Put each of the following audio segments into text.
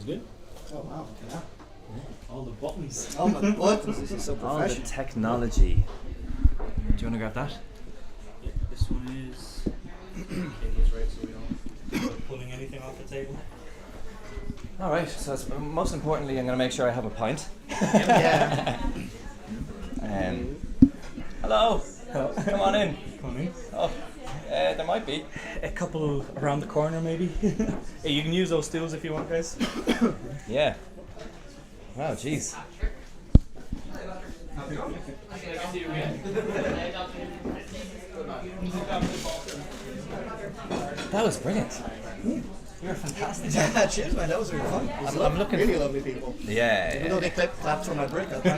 Sounds good. Oh wow. Yeah. All the buttons. Oh my buttons. This is so All the professional. technology. Do you want to grab that? Yeah, this one is cables right, so we don't pulling anything off the table. All right. So most importantly, I'm going to make sure I have a pint. Yeah. Hello. Come on in. Come on in. Oh, there might be. A couple around the corner, maybe. Hey, you can use those stools if you want, guys. Yeah. Wow, jeez. That was brilliant. You were fantastic. Yeah, cheers, man. That was really fun. I'm looking really for- lovely people. Yeah. Even though they clapped for my breakup. You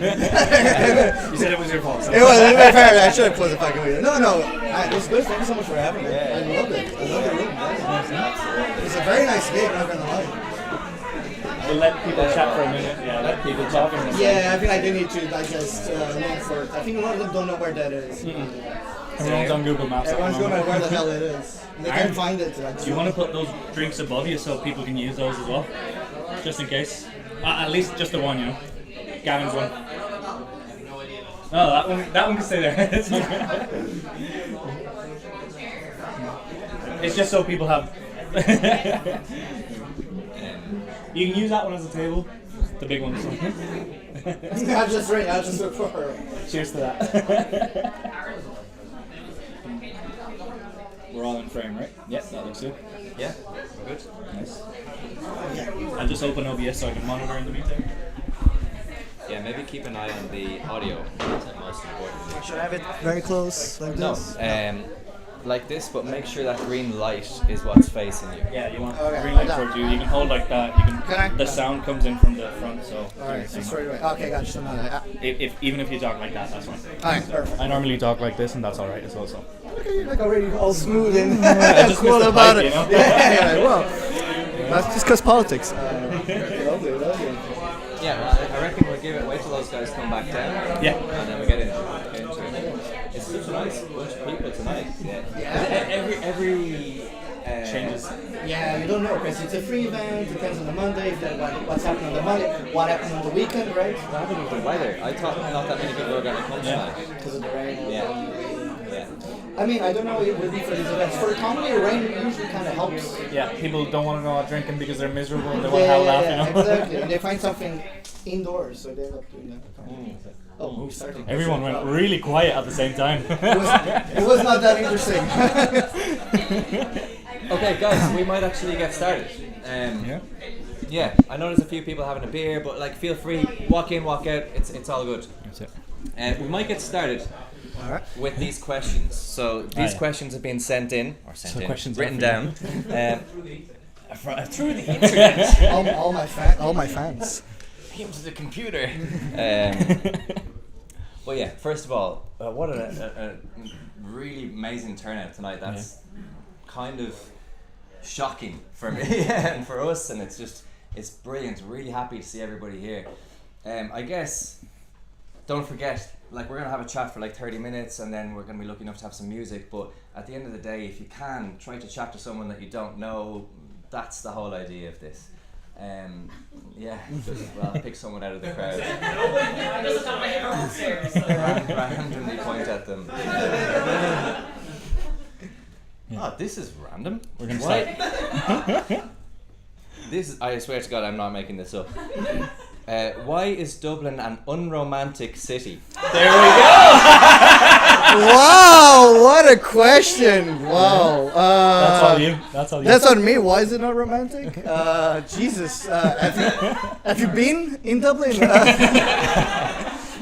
said it was your fault. So. It was fair. I should have closed the fucking window. No. It was good. Thank you so much for having me. Yeah. I loved it. I loved the room. It was a very nice gig. I'm not gonna lie. We'll let people chat for a minute. Yeah, let people talk. Yeah, I think I do need to digest look for it. I think a lot of them don't know where that is. Everyone's on Google Maps. Everyone's going to know where the hell it is. They can't find it. Do you want to put those drinks above you so people can use those as well? Just in case. At least just the one, you know. Gavin's one. Oh, that one can stay there. It's okay. It's just so people have. You can use that one as a table. The big one. I'll just look for her. Cheers to that. We're all in frame, right? Yes, that looks good. Yeah. Good. Nice. I'll just open OBS so I can monitor in the meantime. Yeah, maybe keep an eye on the audio. That's the most important. Should I have it very close like this? No, like this, but make sure that green light is what's facing you. Yeah, you want Okay, green light like that. towards you. You can hold like that. You Can I? can. The sound comes in from the front, so. Alright, so straight away. Okay, gotcha. So now Even if you talk like that, that's fine. Alright, perfect. I normally talk like this, and that's all right as well. So. Okay, you're like already all smooth and just cool missed the about pipe, it. you know? Yeah, well, that's just because politics. Lovely. Yeah, well, I reckon we'll wait till those guys come back down. Yeah. And then we get into it. It's such a nice bunch of people tonight. Yeah. Every Changes. Yeah, you don't know because it's a free event. Depends on the Monday. What's happening on the Monday? What happened on the weekend, right? What happened with the weather? I thought not that many people were going to come tonight. Because of the rain. Yeah. I mean, I don't know what it would be for these events. For comedy, rain usually kind of helps. Yeah, people don't want to go out drinking because they're miserable and they want to have a laugh, you know? Exactly. And they find something indoors, so they end up doing that. Oh, we're starting. Everyone went really quiet at the same time. It was not that interesting. Okay, guys, we might actually get started. Yeah, I know there's a few people having a beer, but like, feel free, walk in, walk out. It's all good. That's it. We might get started with these questions. So these questions have been sent in, written down, through the internet. all my fans. Into the computer. Well, yeah. First of all, what a really amazing turnout tonight. That's kind of shocking for me and for us, and it's brilliant. Really happy to see everybody here. I guess don't forget, like, we're gonna have a chat for like 30 minutes, and then we're gonna be lucky enough to have some music. But at the end of the day, if you can, try to chat to someone that you don't know. That's the whole idea of this. Just pick someone out of the crowd. Randomly point at them. Oh, this is random. We're going to start. I swear to God, I'm not making this up. Why is Dublin an unromantic city? There we go! Wow, what a question! Wow. That's all you. That's on me. Why is it not romantic? Jesus. Have you been in Dublin?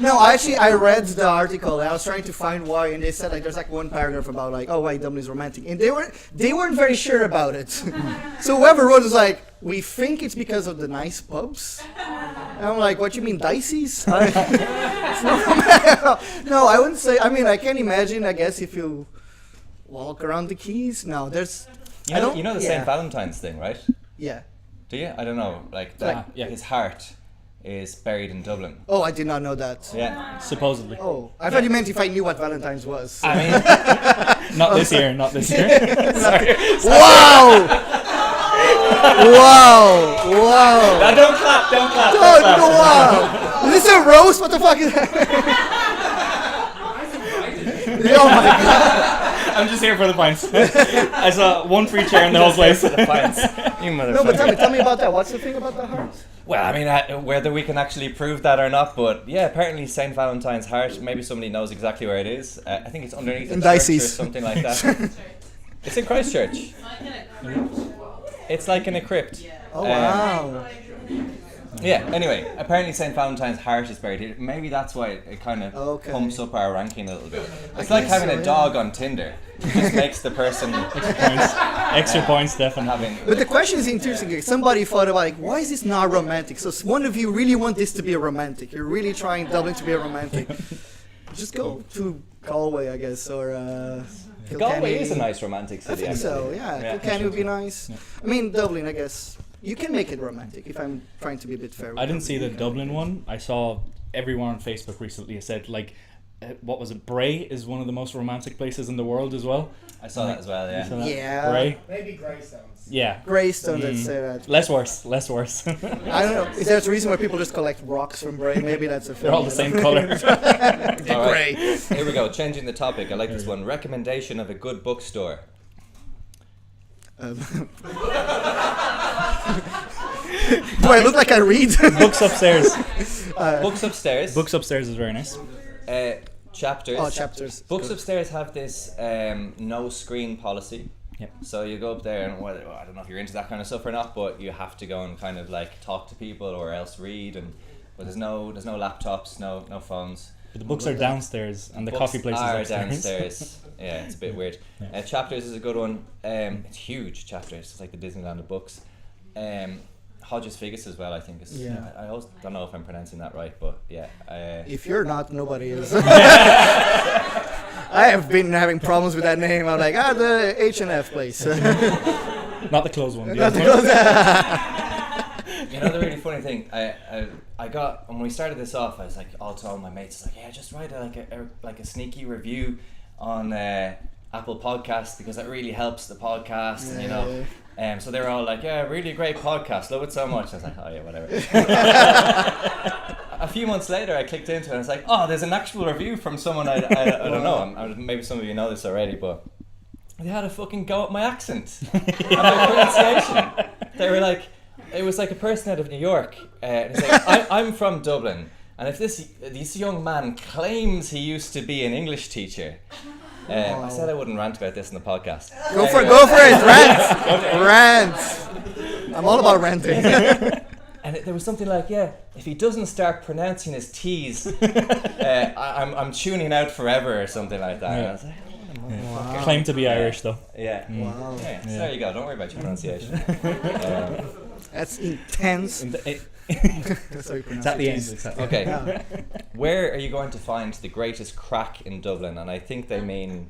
No, actually, I read the article and I was trying to find why, and they said like there's like one paragraph about like, oh, why Dublin is romantic, and they weren't very sure about it. So whoever wrote was like, we think it's because of the nice pubs. And I'm like, what you mean, Dicey's? It's not romantic. No, I wouldn't say. I mean, I can imagine. I guess if you walk around the quays, no, there's. You know the St. Valentine's thing, right? Yeah. Do you? I don't know. Like that. His heart is buried in Dublin. Oh, I did not know that. Yeah. Supposedly. Oh, I thought you meant if I knew what Valentine's was. I mean, not this year. Sorry. Wow! Wow. Now, don't clap. Don't clap. Wow. Is this a roast? What the fuck is that? Oh my god. I'm just here for the pints. I saw one free chair in the whole place. For the pints. You motherfucker. No, but tell me about that. What's the thing about the heart? Well, I mean, whether we can actually prove that or not, but yeah, apparently St. Valentine's Heart, maybe somebody knows exactly where it is. I think it's underneath a church or something like that. It's in Christchurch. It's like in a crypt. Oh, wow. Yeah, anyway, apparently St. Valentine's Heart is buried here. Maybe that's why it kind of pumps up our ranking a little bit. It's like having a dog on Tinder. It just makes the person... Extra points, definitely. But the question is interesting. Somebody thought about, like, why is this not romantic? So one of you really want this to be a romantic. You're really trying Dublin to be a romantic. Just go to Galway, I guess, or... Galway is a nice romantic city. I think so, yeah. Kilkenny would be nice. Yeah. I mean, Dublin, I guess. You can make it romantic if I'm trying to be a bit fair. I didn't see the Dublin one. I saw everyone on Facebook recently said, like, what was it? Bray is one of the most romantic places in the world as well. I saw that as well, yeah. Yeah. Bray? Maybe Greystones. Yeah. Greystones, I'd say that. Less worse. I don't know. Is there a reason why people just collect rocks from Bray? Maybe that's a film. They're all the same colour. All right. Here we go. Changing the topic. I like this one. Recommendation of a good bookstore. Do I look like I read? Books upstairs. Books upstairs. Books upstairs is very nice. Chapters. Oh, chapters. Books upstairs have this no screen policy. Yep. So you go up there and I don't know if you're into that kind of stuff or not, but you have to go and kind of like talk to people or else read. But there's no laptops, no phones. But the books are downstairs and the coffee place is upstairs. Downstairs. Yeah, it's a bit weird. Yeah. Chapters is a good one. It's huge. Chapters. It's like the Disneyland of books. Hodges Figgis as well, I think. I always don't know if I'm pronouncing that right, but yeah. If you're not, nobody is. I have been having problems with that name. I'm like, the H&F place. Not the closed one. You know the really funny thing, I got when we started this off, I was like, all to all my mates, like, yeah, just write a sneaky review on Apple Podcasts because that really helps the podcast, and, you know. So they were all like, yeah, really great podcast, love it so much. I was like, oh yeah, whatever. A few months later I clicked into it and I was like, oh, there's an actual review from someone I don't know, maybe some of you know this already, but they had a fucking go at my accent and my pronunciation. They were like, it was like a person out of New York, and it's like, I'm from Dublin, and if this young man claims he used to be an English teacher, I said I wouldn't rant about this in the podcast. Go for it, rant. I'm all about ranting. And there was something like, yeah, if he doesn't start pronouncing his T's, I'm tuning out forever or something like that. And I was like, wow. Claim to be Irish though. Yeah. Wow. Yeah. So there you go. Don't worry about your pronunciation. That's intense. Sorry, It's at the end. Okay. Yeah. Where are you going to find the greatest crack in Dublin? And I think they mean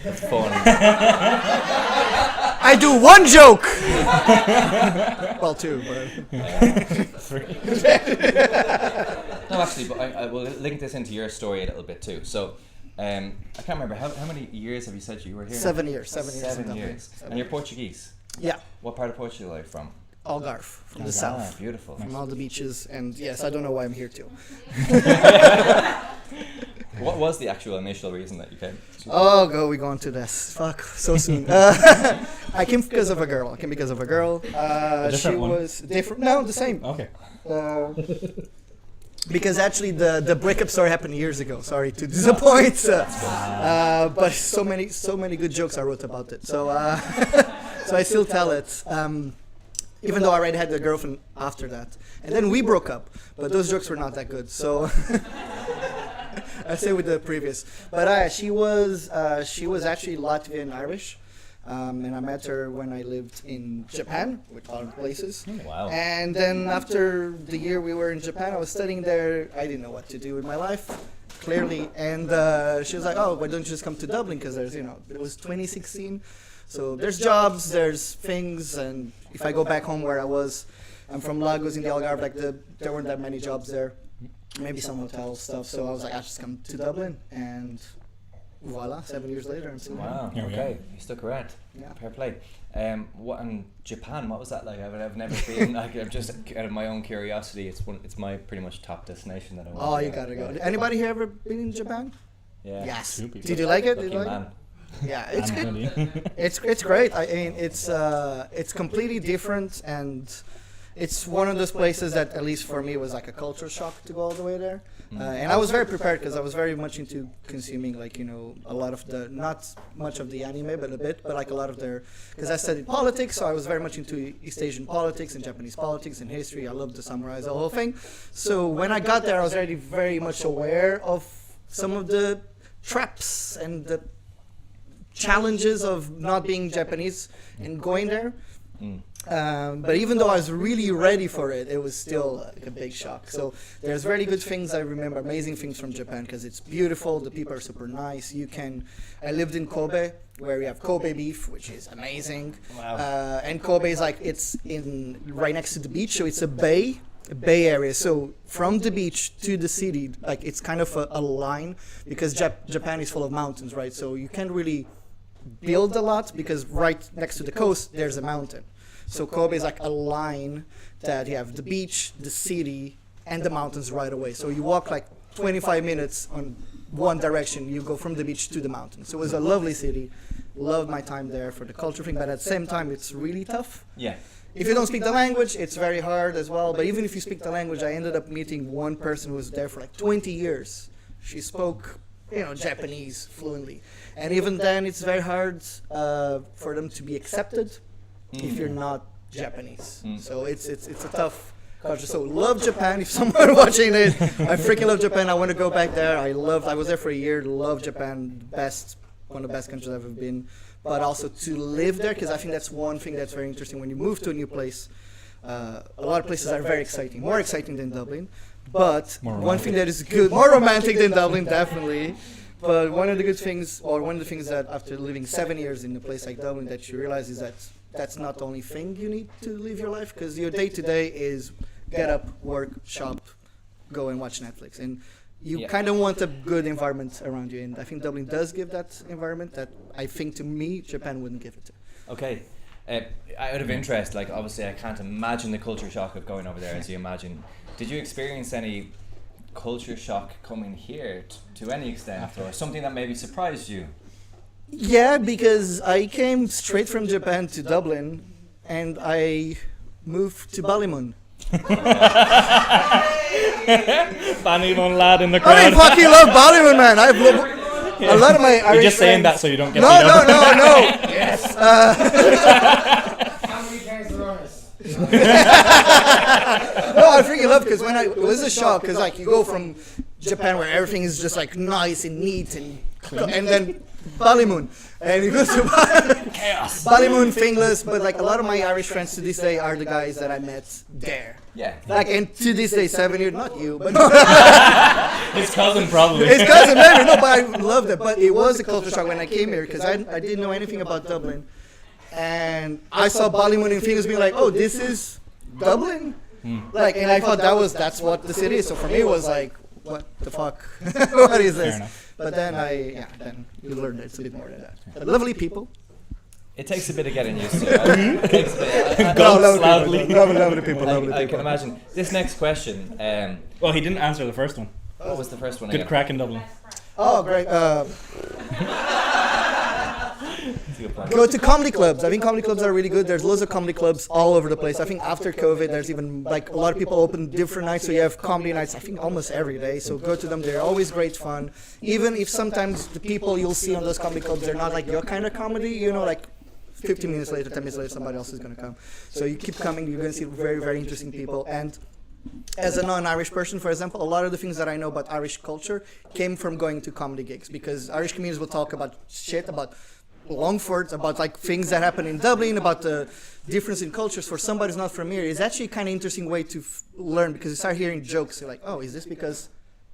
fun. I do one joke. Well, two, but No, actually, but I will link this into your story a little bit too. So, I can't remember how many years have you said you were here? 7 years. 7 years. And you're Portuguese. Yeah. What part of Portugal are you from? Algarve, from the south. Beautiful. From all the beaches, and yes, I don't know why I'm here too. What was the actual initial reason that you came? We go on to this. Fuck, so soon. I came because of a girl. She was different. No, the same. Okay. Because actually the breakup story happened years ago. Sorry to disappoint. But so many good jokes I wrote about it. So I still tell it. Even though I already had a girlfriend after that. And then we broke up. But those jokes were not that good. So I stay with the previous. But she was actually Latvian Irish. And I met her when I lived in Japan, with other places. Wow. And then after the year we were in Japan, I was studying there. I didn't know what to do with my life, clearly. And she was like, oh, why don't you just come to Dublin? Because there's, it was 2016. So there's jobs, there's things. And if I go back home where I was, I'm from Lagos in the Algarve, like there weren't that many jobs there. Maybe some hotel stuff. So I was like, I'll just come to Dublin. And voila, 7 years later, I'm still Wow. Here we Okay, you stuck around. Yeah. Fair play. What in Japan? What was that like? I've never been. Like, I'm just out of my own curiosity. It's my pretty much top destination that I want. Oh, you gotta go. Anybody here ever been in Japan? Yeah. Yes. Two people. Did you like it? Lucky Did you like man. it? Yeah, it's I'm good. ready. It's great. I mean, it's completely different, and it's one of those places that, at least for me, was like a culture shock to go all the way there. And I was very prepared because I was very much into consuming, like, a lot of the, not much of the anime, but a bit, but like a lot of their, because I studied politics, so I was very much into East Asian politics and Japanese politics and history. I loved the samurais, the whole thing. So when I got there, I was already very much aware of some of the traps and the challenges of not being Japanese and going there. But even though I was really ready for it, it was still like a big shock. So there's very good things I remember, amazing things from Japan, because it's beautiful. The people are super nice. I lived in Kobe, where we have Kobe beef, which is amazing. Wow. And Kobe is like, it's right next to the beach, so it's a bay area. So from the beach to the city, like, it's kind of a line, because Japan is full of mountains, right? So you can't really build a lot, because right next to the coast there's a mountain. So Kobe is like a line that you have the beach, the city, and the mountains right away. So you walk like 25 minutes on one direction, you go from the beach to the mountains. So it was a lovely city. Loved my time there for the culture thing, but at the same time it's really tough. Yeah. If you don't speak the language, it's very hard as well. But even if you speak the language, I ended up meeting one person who was there for like 20 years. She spoke, Japanese fluently. And even then, it's very hard for them to be accepted if you're not Japanese. So it's a tough culture. So love Japan. If someone watching it, I freaking love Japan. I want to go back there. I was there for a year. Love Japan. One of the best countries I've ever been. But also to live there, because I think that's one thing that's very interesting when you move to a new place. A lot of places are very exciting, more exciting than Dublin. But one thing that is good, more romantic than Dublin, definitely. But one of the good things, or one of the things that after living 7 years in a place like Dublin, that you realize is that that's not the only thing you need to live your life, because your day-to-day is get up, work, shop, go and watch Netflix. And you kind of want a good environment around you. And I think Dublin does give that environment that I think, to me, Japan wouldn't give it to. Okay. Out of interest, like, obviously I can't imagine the culture shock of going over there, as you imagine. Did you experience any culture shock coming here to any extent, or something that maybe surprised you? Yeah, because I came straight from Japan to Dublin, and I moved to Ballymun. Ballymun lad in the crowd. I fucking love Ballymun, man. I've loved a lot of my Irish You're just saying friends. that so you don't get No. Yes. How many cars are on us? No, I freaking love, because it was a shock, because like you go from Japan where everything is just like nice and neat and then Ballymun, and you go to Chaos. Ballymun, Fingless, but like a lot of my Irish friends to this day are the guys that I met there. Yeah. Like, and to this day, 7 years, not you, but His cousin probably. his cousin, maybe, no, but I loved it. But it was a culture shock when I came here, because I didn't know anything about Dublin. And I saw Ballymun and Fingers being like, oh, this is Dublin? Like, and I thought that's what the city is. So for me, it was like, what the fuck? What is this? Fair enough. But then then you learn that it's a bit more than that. But lovely people. It takes a bit of getting used to. It takes a bit. Ghosts loudly. Lovely people, I can imagine. This next question. Well, he didn't answer the first one. What was the first one Good again? crack in Dublin. Oh, great. That's a good point. Go to comedy clubs. I think comedy clubs are really good. There's loads of comedy clubs all over the place. I think after COVID, there's even like a lot of people open different nights. So you have comedy nights, I think almost every day. So go to them. They're always great fun. Even if sometimes the people you'll see on those comedy clubs, they're not like your kind of comedy, like 15 minutes later, 10 minutes later, somebody else is going to come. So you keep coming, you're going to see very, very interesting people. And as a non-Irish person, for example, a lot of the things that I know about Irish culture came from going to comedy gigs, because Irish comedians will talk about shit, about Longford, about like things that happen in Dublin, about the difference in cultures. For somebody who's not from here, it's actually kind of interesting way to learn, because you start hearing jokes. You're like, oh, is this because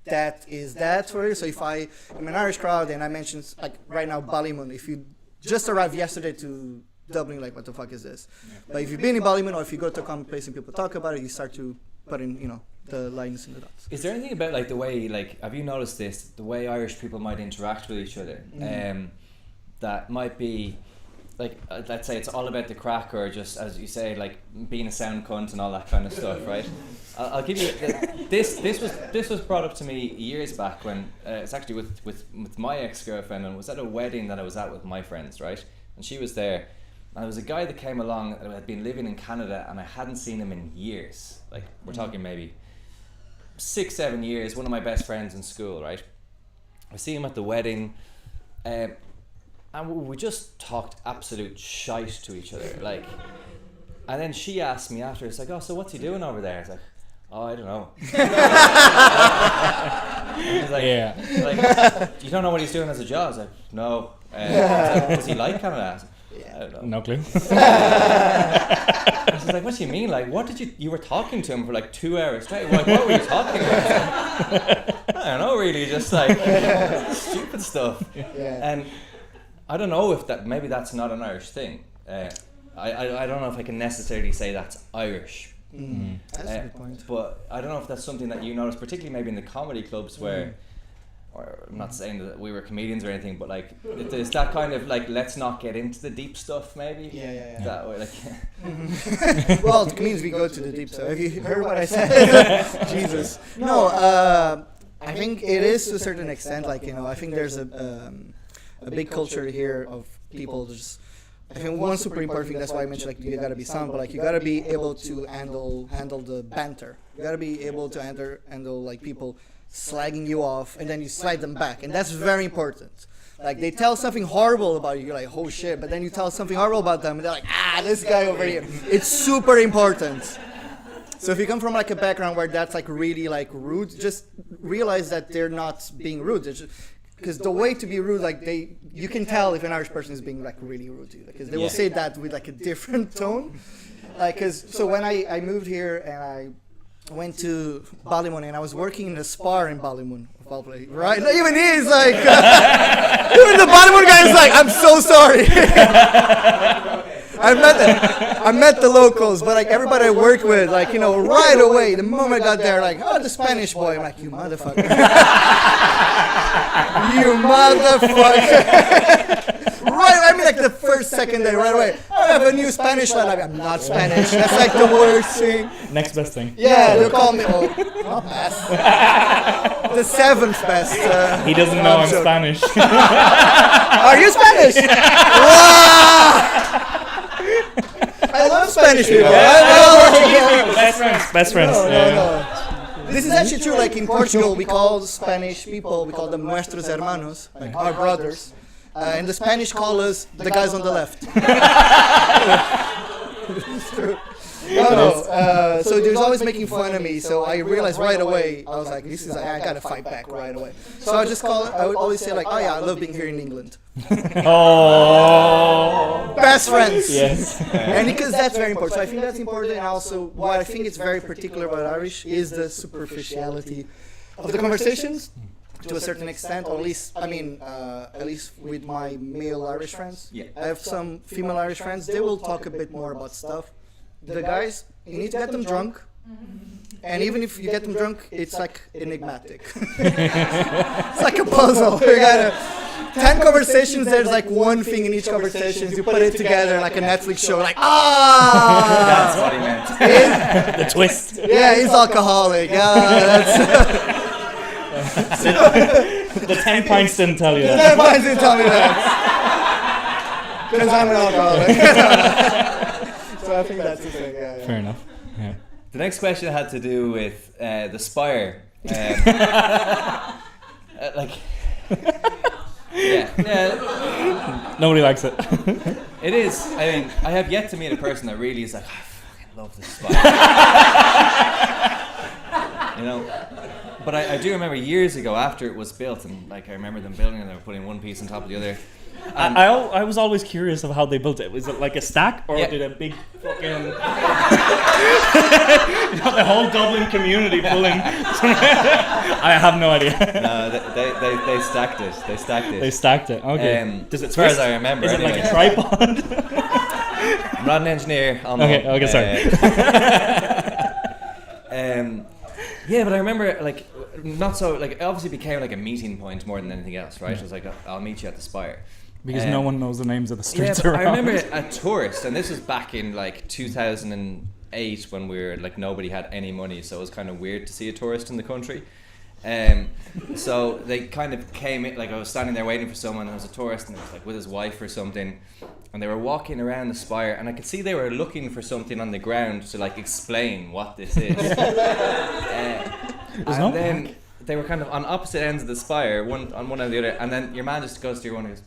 that is that for you? So if I am an Irish crowd and I mention, like right now, Ballymun, if you just arrived yesterday to Dublin, like, what the fuck is this? Yeah. But if you've been in Ballymun, or if you go to a common place and people talk about it, you start to put in, the lines and the dots. Is there anything about like the way, like, have you noticed this, the way Irish people might interact with each other, that might be like, let's say it's all about the crack, or just, as you say, like being a sound cunt and all that kind of stuff, right? I'll give you this was brought up to me years back when it's actually with my ex-girlfriend, and it was at a wedding that I was at with my friends, right? And she was there, and there was a guy that came along that had been living in Canada, and I hadn't seen him in years. Like, we're talking maybe 6-7 years. One of my best friends in school, right? I see him at the wedding, and we just talked absolute shite to each other, like. And then she asked me after, it's like, oh, so what's he doing over there? It's like, oh, I don't know. He's like, like, you don't know what he's doing as a job? I was like, no. Does he like Canada? I was like, I don't know. No clue. I was like, what do you mean? Like, what did you were talking to him for like 2 hours straight. Like, what were you talking about? I don't know, really, just like stupid stuff. And I don't know if that, maybe that's not an Irish thing. I don't know if I can necessarily say that's Irish. That's a good point. But I don't know if that's something that you notice, particularly maybe in the comedy clubs where, or I'm not saying that we were comedians or anything, but like there's that kind of like, let's not get into the deep stuff, maybe. Yeah. That way, like. Well, the comedians, we go to the deep stuff. Have you heard what I said? Jesus. No, I think it is to a certain extent. Like, you know, I think there's a big culture here of people just. I think one super important thing, that's why I mentioned like you gotta be sound, but like you gotta be able to handle the banter. You gotta be able to handle like people slagging you off, and then you slide them back, and that's very important. Like, they tell something horrible about you, you're like, oh shit, but then you tell something horrible about them, and they're like, this guy over here. It's super important. So if you come from like a background where that's like really like rude, just realize that they're not being rude. Because the way to be rude, like you can tell if an Irish person is being like really rude to you, because they will say that with like a different tone. Like, so when I moved here and I went to Ballymun, and I was working in a spa in Ballymun, right? Even he's like, even the Ballymun guy is like, I'm so sorry. I met the locals, but like everybody I worked with, like, you know, right away, the moment I got there, like, oh, the Spanish boy. I'm like, you motherfucker. You motherfucker. Right, I mean, like the first, second day, right away. I have a new Spanish lad. I'm not Spanish. That's like the worst thing. Next best thing. Yeah, they'll call me, not best. The seventh best. He doesn't know I'm Spanish. Are you Spanish? Wow! I love Spanish people. Best friends. No. This is actually true. Like in Portugal, we call Spanish people, we call them nuestros hermanos, like our brothers. And the Spanish call us the guys on the left. It's true. So there's always making fun of me. So I realized right away, I was like, I gotta fight back right away. So I would always say like, oh yeah, I love being here in England. Oh. Best friends. Yes. And because that's very important. So I think that's important, and also what I think is very particular about Irish is the superficiality of the conversations. To a certain extent, or at least, at least with my male Irish friends. Yeah. I have some female Irish friends. They will talk a bit more about stuff. The guys, you need to get them drunk. And even if you get them drunk, it's like enigmatic. It's like a puzzle. You got 10 conversations, there's like one thing in each conversation. You put it together like a Netflix show, like, That's what he meant. The twist. Yeah, he's alcoholic. That's... The 10 pints didn't tell you that. 10 pints didn't tell me that. Because I'm an alcoholic. So I think that's the thing. Yeah. Fair enough. Yeah. The next question had to do with the Spire. Nobody likes it. It is. I mean, I have yet to meet a person that really is like, I fucking love the Spire. You know. But I do remember years ago after it was built, and like I remember them building it, and they were putting one piece on top of the other. I was always curious of how they built it. Was it like a stack, or did a big fucking you know, the whole Dublin community pulling? I have no idea. No, they stacked it. They stacked it. Okay. Does it as far as I remember? Is it anyway. like a tripod? I'm not an engineer. Okay, sorry. Yeah, but I remember like not so like it obviously became like a meeting point more than anything else, right? It was like I'll meet you at the Spire. Because no one knows the names of the streets Yeah, but around. I remember a tourist, and this was back in like 2008 when we were like nobody had any money, so it was kind of weird to see a tourist in the country. So they kind of came in, like I was standing there waiting for someone, and there was a tourist, and it was like with his wife or something, and they were walking around the Spire, and I could see they were looking for something on the ground to like explain what this is. And then they were kind of on opposite ends of the Spire, one on one and the other, and then your man just goes to your one and goes.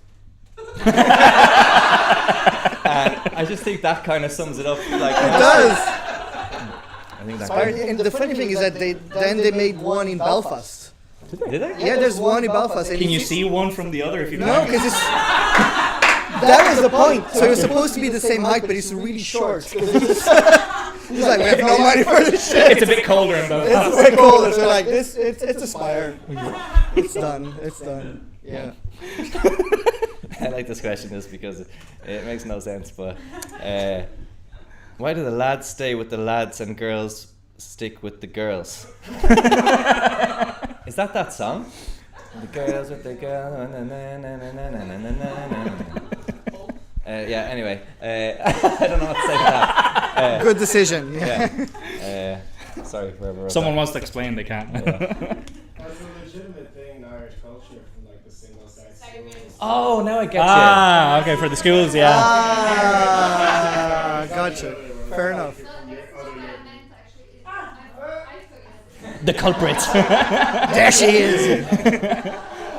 And I just think that kind of sums it up. Like It does. I think that. And the funny thing is that they made one in Belfast. Did they? Yeah, there's one in Belfast. And Can you see one from the other if you No, don't? because it's. That was the point. So it's supposed to be the same height, but it's really short. It's like we have no money for this shit. It's a bit colder in Belfast. It's way colder. So like this, it's a Spire. It's done. It's done. Yeah. I like this question just because it makes no sense. But why do the lads stay with the lads and girls stick with the girls? Is that song? The girls with the girls. Yeah. Anyway, I don't know what to say to that. Good decision. Yeah. Sorry for whoever wrote Someone that. wants to explain, they can't. That's a legitimate thing in Irish culture from like the single sex. Oh, now I get Ah, okay, for the schools, yeah. Gotcha. Fair enough. The culprit. There she is.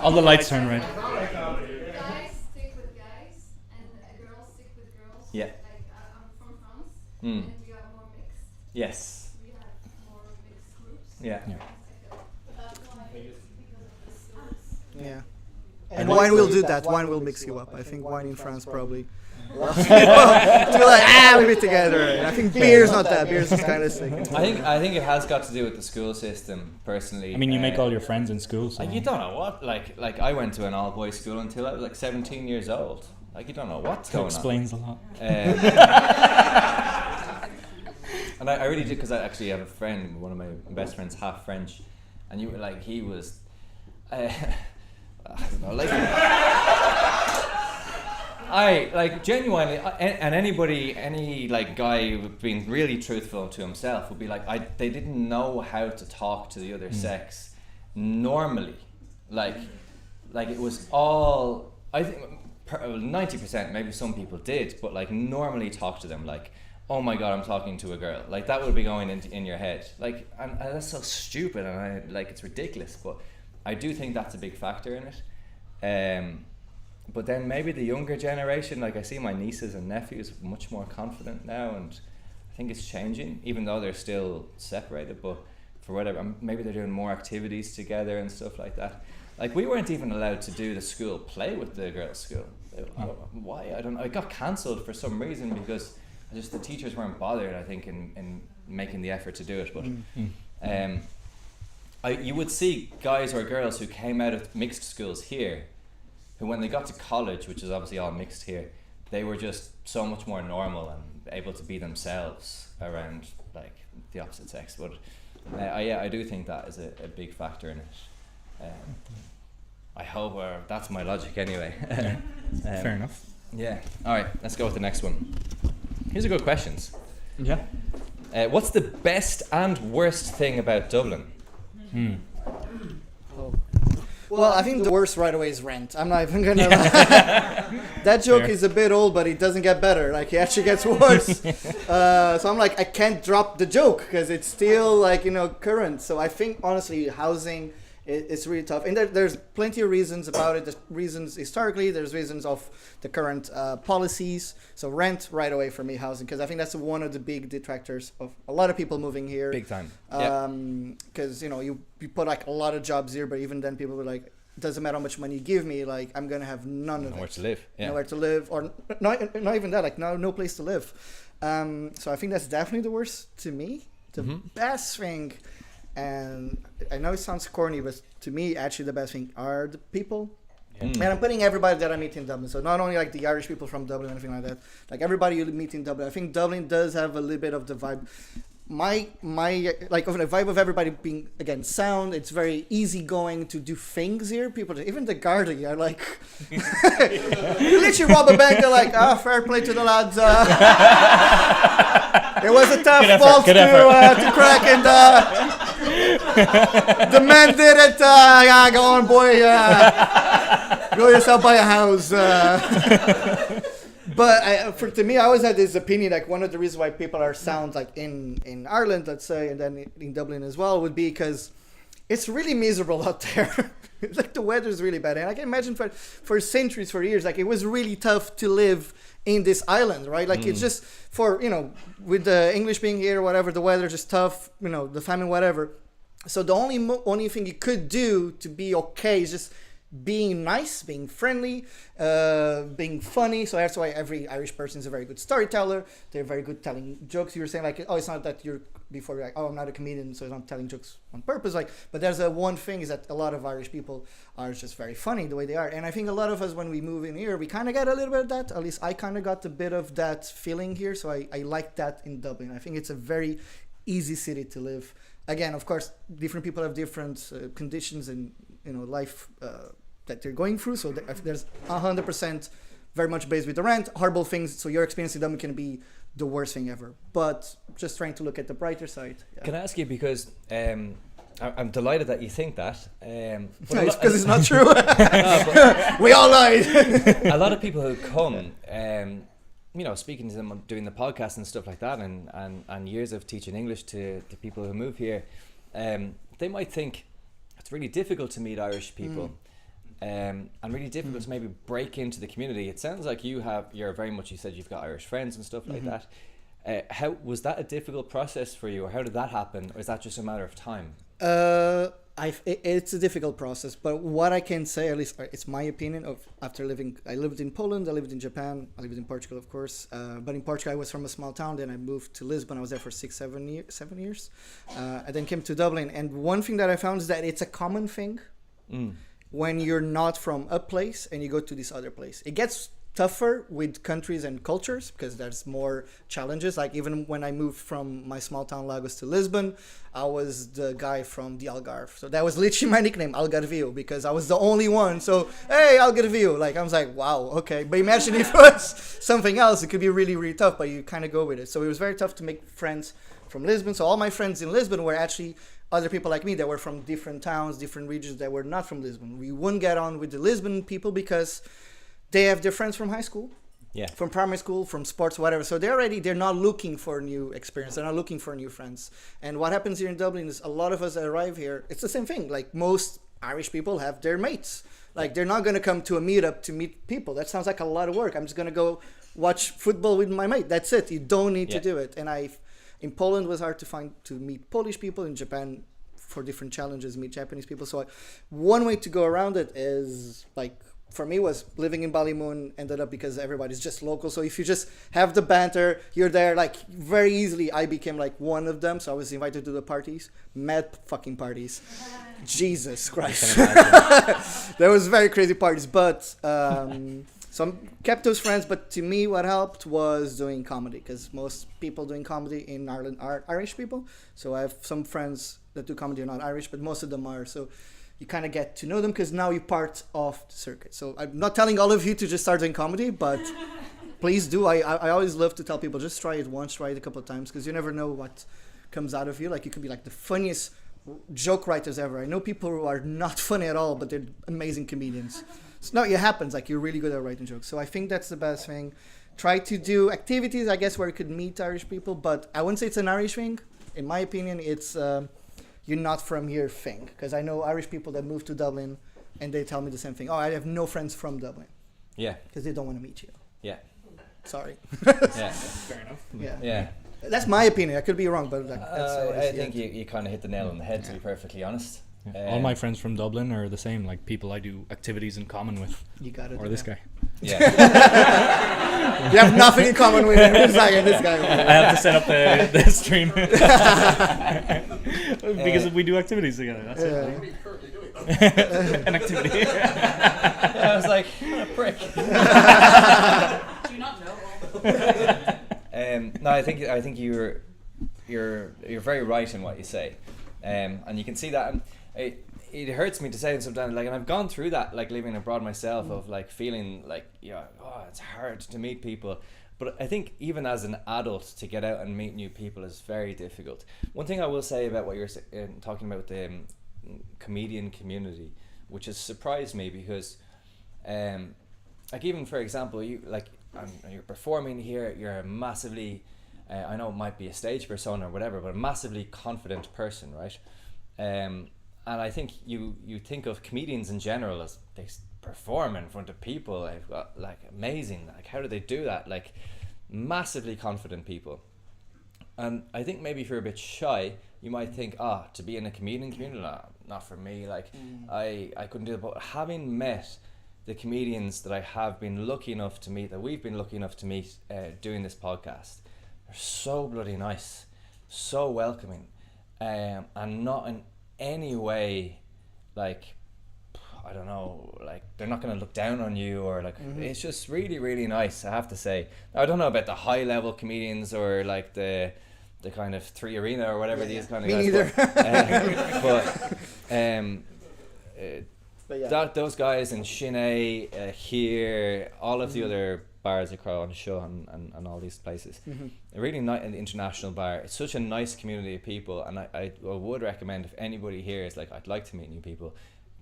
All the lights turn red. Guys stick with guys and girls stick with girls. Yeah. Like I'm from France, Mm. and we are more mixed. Yes. We have more mixed groups. Yeah. But that's why because of the schools. Yeah. And wine will do that. Wine will mix you up. I think wine in France probably. To like, we be together. And I think beer's not that. Beer's just kind of sick. I think it has got to do with the school system. Personally, I mean, you make all your friends in school, so. like you don't know what like I went to an all boys school until I was like 17 years old. Like you don't know what's That going explains a lot. on. And I really did because I actually have a friend, one of my best friends, half French, and you were like he was. I don't know, like. I like genuinely, and any like guy who's been really truthful to himself would be like, they didn't know how to talk to the other sex normally, like it was all I think 90%, maybe some people did, but like normally talk to them like, oh my god, I'm talking to a girl, like that would be going in your head, like, and that's so stupid, and I like it's ridiculous, but I do think that's a big factor in it. But then maybe the younger generation, like I see my nieces and nephews much more confident now, and I think it's changing, even though they're still separated, but for whatever, maybe they're doing more activities together and stuff like that. Like we weren't even allowed to do the school play with the girls' school. Why? I don't know. It got cancelled for some reason because just the teachers weren't bothered, I think, in making the effort to do it. But you would see guys or girls who came out of mixed schools here, who when they got to college, which is obviously all mixed here, they were just so much more normal and able to be themselves around like the opposite sex. But I do think that is a big factor in it. I hope, or that's my logic anyway. Fair enough. Yeah. All right, let's go with the next one. Here's a good questions. Yeah. What's the best and worst thing about Dublin? Well, I think the worst right away is rent. I'm not even gonna lie. That joke Fair. is a bit old, but it doesn't get better. Like, it actually gets worse. So I'm like, I can't drop the joke because it's still like, current. So I think honestly, housing it's really tough. And there's plenty of reasons about it. There's reasons historically, there's reasons of the current policies. So rent right away for me, housing, because I think that's one of the big detractors of a lot of people moving here. Big time. Because you put like a lot of jobs here, but even then people were like, it doesn't matter how much money you give me, like I'm gonna have none of Nowhere it. to live. Yeah. Nowhere to live, or not even that, like no place to live. So I think that's definitely the worst to me. The best thing, and I know it sounds corny, but to me, actually the best thing are the people. And I'm putting everybody that I meet in Dublin. So not only like the Irish people from Dublin or anything like that, like everybody you meet in Dublin. I think Dublin does have a little bit of the vibe. my like of the vibe of everybody being again sound. It's very easygoing to do things here. People, even the Gardaí are like, you literally rob a bank. They're like, fair play to the lads. It was a tough fault to crack, and the man did it. Yeah, go on, boy. Go yourself buy a house. But to me, I always had this opinion, like one of the reasons why people are sound like in Ireland, let's say, and then in Dublin as well, would be because it's really miserable out there. Like the weather's really bad. And I can imagine for centuries, for years, like it was really tough to live in this island, right? Like it's just for, with the English being here or whatever, the weather's just tough, the famine, whatever. So the only thing you could do to be okay is just being nice, being friendly, being funny. So that's why every Irish person is a very good storyteller. They're very good telling jokes. You were saying like, it's not that you're like, I'm not a comedian, so I'm not telling jokes on purpose. Like, but there's one thing is that a lot of Irish people are just very funny the way they are. And I think a lot of us, when we move in here, we kind of get a little bit of that. At least I kind of got a bit of that feeling here. So I like that in Dublin. I think it's a very easy city to live. Again, of course, different people have different conditions and life that they're going through. So there's 100% very much based with the rent, horrible things. So your experience in Dublin can be the worst thing ever. But just trying to look at the brighter side. Yeah. Can I ask you, because I'm delighted that you think that. It's because it's not true. We all lied. A lot of people who come, speaking to them, doing the podcast and stuff like that, and years of teaching English to people who move here, they might think it's really difficult to meet Irish people. And really difficult to maybe break into the community. It sounds like you said you've got Irish friends and stuff like that. How was that a difficult process for you, or how did that happen, or is that just a matter of time? It's a difficult process, but what I can say, at least it's my opinion of after I lived in Poland, I lived in Japan, I lived in Portugal, of course. But in Portugal, I was from a small town. Then I moved to Lisbon. I was there for 7 years. I then came to Dublin, and one thing that I found is that it's a common thing. When you're not from a place and you go to this other place. It gets tougher with countries and cultures because there's more challenges. Like even when I moved from my small town Lagos to Lisbon, I was the guy from the Algarve. So that was literally my nickname, Algarvio, because I was the only one. So, hey, Algarvio. Like I was like, wow, okay. But imagine if it was something else, it could be really, really tough, but you kind of go with it. So it was very tough to make friends from Lisbon. So all my friends in Lisbon were actually other people like me that were from different towns, different regions that were not from Lisbon. We wouldn't get on with the Lisbon people because they have their friends from high school, from primary school, from sports, whatever. So they're not looking for a new experience. They're not looking for new friends. And what happens here in Dublin is a lot of us that arrive here, it's the same thing. Like most Irish people have their mates. Like they're not going to come to a meetup to meet people. That sounds like a lot of work. I'm just going to go watch football with my mate. That's it. You don't need to do it. And in Poland, it was hard to meet Polish people. In Japan, for different challenges, meet Japanese people. So one way to go around it is like, for me, was living in Ballymun ended up because everybody's just local. So if you just have the banter, you're there like very easily. I became like one of them. So I was invited to the parties, mad fucking parties. Jesus Christ. There was very crazy parties, but so I kept those friends. But to me, what helped was doing comedy, because most people doing comedy in Ireland are Irish people. So I have some friends that do comedy are not Irish, but most of them are. So you kind of get to know them because now you're part of the circuit. So I'm not telling all of you to just start doing comedy, but please do. I always love to tell people, just try it once, try it a couple of times, because you never know what comes out of you. Like you could be like the funniest joke writers ever. I know people who are not funny at all, but they're amazing comedians. So it happens. Like you're really good at writing jokes. So I think that's the best thing. Try to do activities, I guess, where you could meet Irish people, but I wouldn't say it's an Irish thing. In my opinion, it's you're not from here thing. Because I know Irish people that move to Dublin and they tell me the same thing. Oh, I have no friends from Dublin. Yeah. Because they don't want to meet you. Yeah. Sorry. Yeah. Fair enough. Yeah. That's my opinion. I could be wrong, but that's I think you kind of hit the nail on the head, to be perfectly honest. Yeah. All my friends from Dublin are the same, like people I do activities in common with. You got it. Or this guy. Yeah. You have nothing in common with him. This guy. I have to set up the stream because we do activities together. That's it. What are you currently doing? An activity. I was like, what a prick. Do you not know? No, I think you were you're very right in what you say, and you can see that. And it hurts me to say it sometimes, like, and I've gone through that, like living abroad myself, of like feeling like, it's hard to meet people. But I think even as an adult, to get out and meet new people is very difficult. One thing I will say about what you're talking about, the comedian community, which has surprised me, because like, even for example, you're performing here, you're a massively, I know it might be a stage persona or whatever, but a massively confident person, right? And I think you think of comedians in general as they perform in front of people. They've got like amazing, like, how do they do that? Like, massively confident people. And I think maybe if you're a bit shy, you might think, to be in a comedian community, not for me. Like, I couldn't do it. But having met the comedians that I have been lucky enough to meet, that we've been lucky enough to meet doing this podcast, they're so bloody nice, so welcoming, and not in any way, like, I don't know, like, they're not going to look down on you, or like, it's just really, really nice, I have to say. I don't know about the high level comedians, or like the kind of 3 Arena or whatever these kind of guys. Me neither. But those guys in Shinay, here, all of the other bars across on Shaw and all these places, a really nice international bar. It's such a nice community of people, and I would recommend, if anybody here is like, I'd like to meet new people,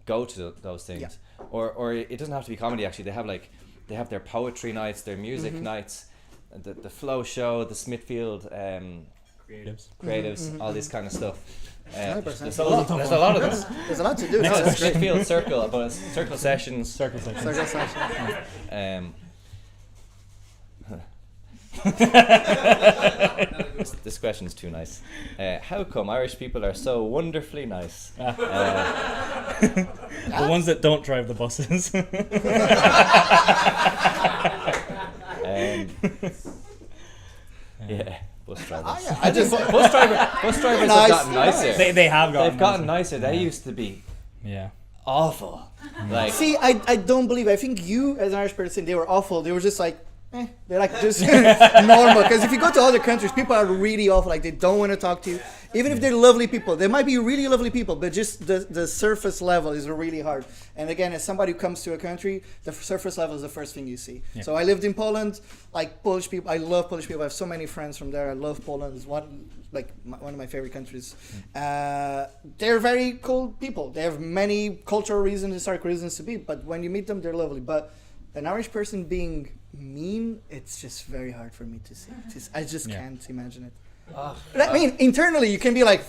go to those things. Or it doesn't have to be comedy. Actually, they have their poetry nights, their music nights, the Flow Show, the Smithfield creatives, all this kind of stuff. There's a lot of them. There's a lot to do. No, it's Smithfield Circle, but it's Circle Sessions. This question's too nice. How come Irish people are so wonderfully nice? The ones that don't drive the buses. Yeah, bus drivers. Bus drivers have gotten nicer. They have gotten. They've gotten nicer. They used to be awful. Like, see, I don't believe. I think you, as an Irish person, they were awful. They were just like, they're like just normal. Because if you go to other countries, people are really awful. Like, they don't want to talk to you, even if they're lovely people. They might be really lovely people, but just the surface level is really hard. And again, as somebody who comes to a country, the surface level is the first thing you see. So I lived in Poland. Like, Polish people, I love Polish people. I have so many friends from there. I love Poland. It's one of my favorite countries. They're very cool people. They have many cultural reasons, historic reasons to be. But when you meet them, they're lovely. But an Irish person being mean, it's just very hard for me to see. I just can't imagine it. But I mean, internally, you can be like,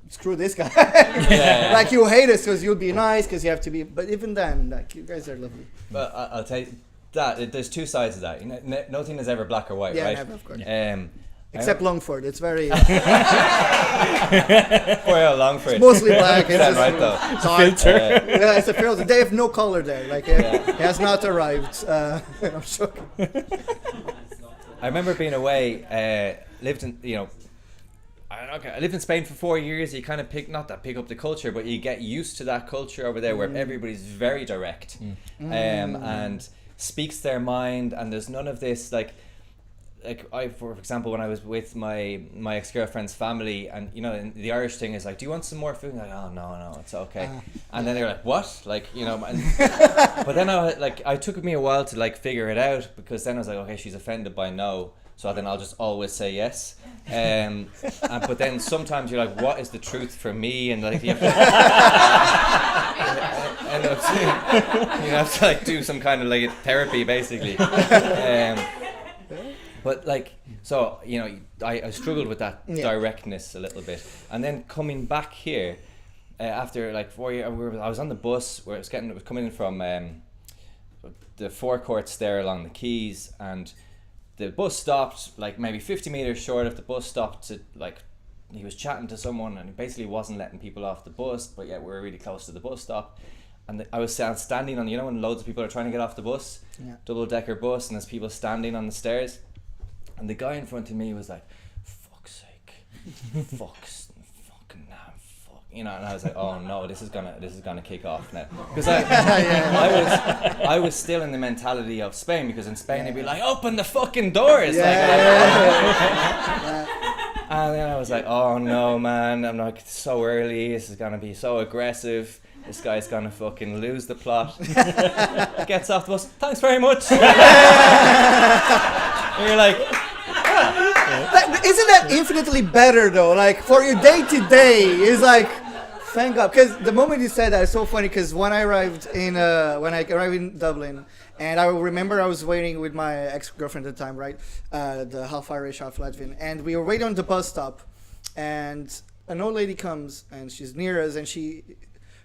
screw this guy. Like, you hate us because you'll be nice, because you have to be. But even then, like, you guys are lovely. But I'll tell you that there's two sides of that. You know, nothing is ever black or white, right? Never, of course. Except Longford, it's very. Well, Longford. It's mostly black. It's just right though. It's a filter. It's a filter. They have no color there. Like, it has not arrived. I'm shocked. I remember being away. Lived in, I lived in Spain for 4 years. You kind of pick up the culture, but you get used to that culture over there, where everybody's very direct, and speaks their mind, and there's none of this like for example, when I was with my ex-girlfriend's family, and the Irish thing is like, do you want some more food? And I'm like, oh no, it's okay. And then they're like, what? Like, but then it took me a while to like figure it out, because then I was like, okay, she's offended by no, so then I'll just always say yes. But then sometimes you're like, what is the truth for me? And like, you have to like do some kind of like therapy, basically. But like, so, I struggled with that directness a little bit. And then coming back here, after like 4 years, I was on the bus where it was coming in from the forecourts there along the quays, and the bus stopped like maybe 50 meters short of the bus stop to like, he was chatting to someone, and he basically wasn't letting people off the bus, but yet we were really close to the bus stop. And I was standing on, when loads of people are trying to get off the bus, double-decker bus, and there's people standing on the stairs. And the guy in front of me was like, fuck's sake, fucking nah, fuck, and I was like, oh no, this is gonna kick off now, because I was still in the mentality of Spain, because in Spain they'd be like, open the fucking doors, And then I was like, oh no, man, I'm like, it's so early, this is gonna be so aggressive, this guy's gonna fucking lose the plot. Gets off the bus, thanks very much. And you're like, Isn't that infinitely better though? Like for your day to day, is like, thank God. Because the moment you said that, it's so funny. Because when I arrived in Dublin, and I remember I was waiting with my ex-girlfriend at the time, right? The half Irish, half Latvian, and we were waiting on the bus stop, and an old lady comes and she's near us, and she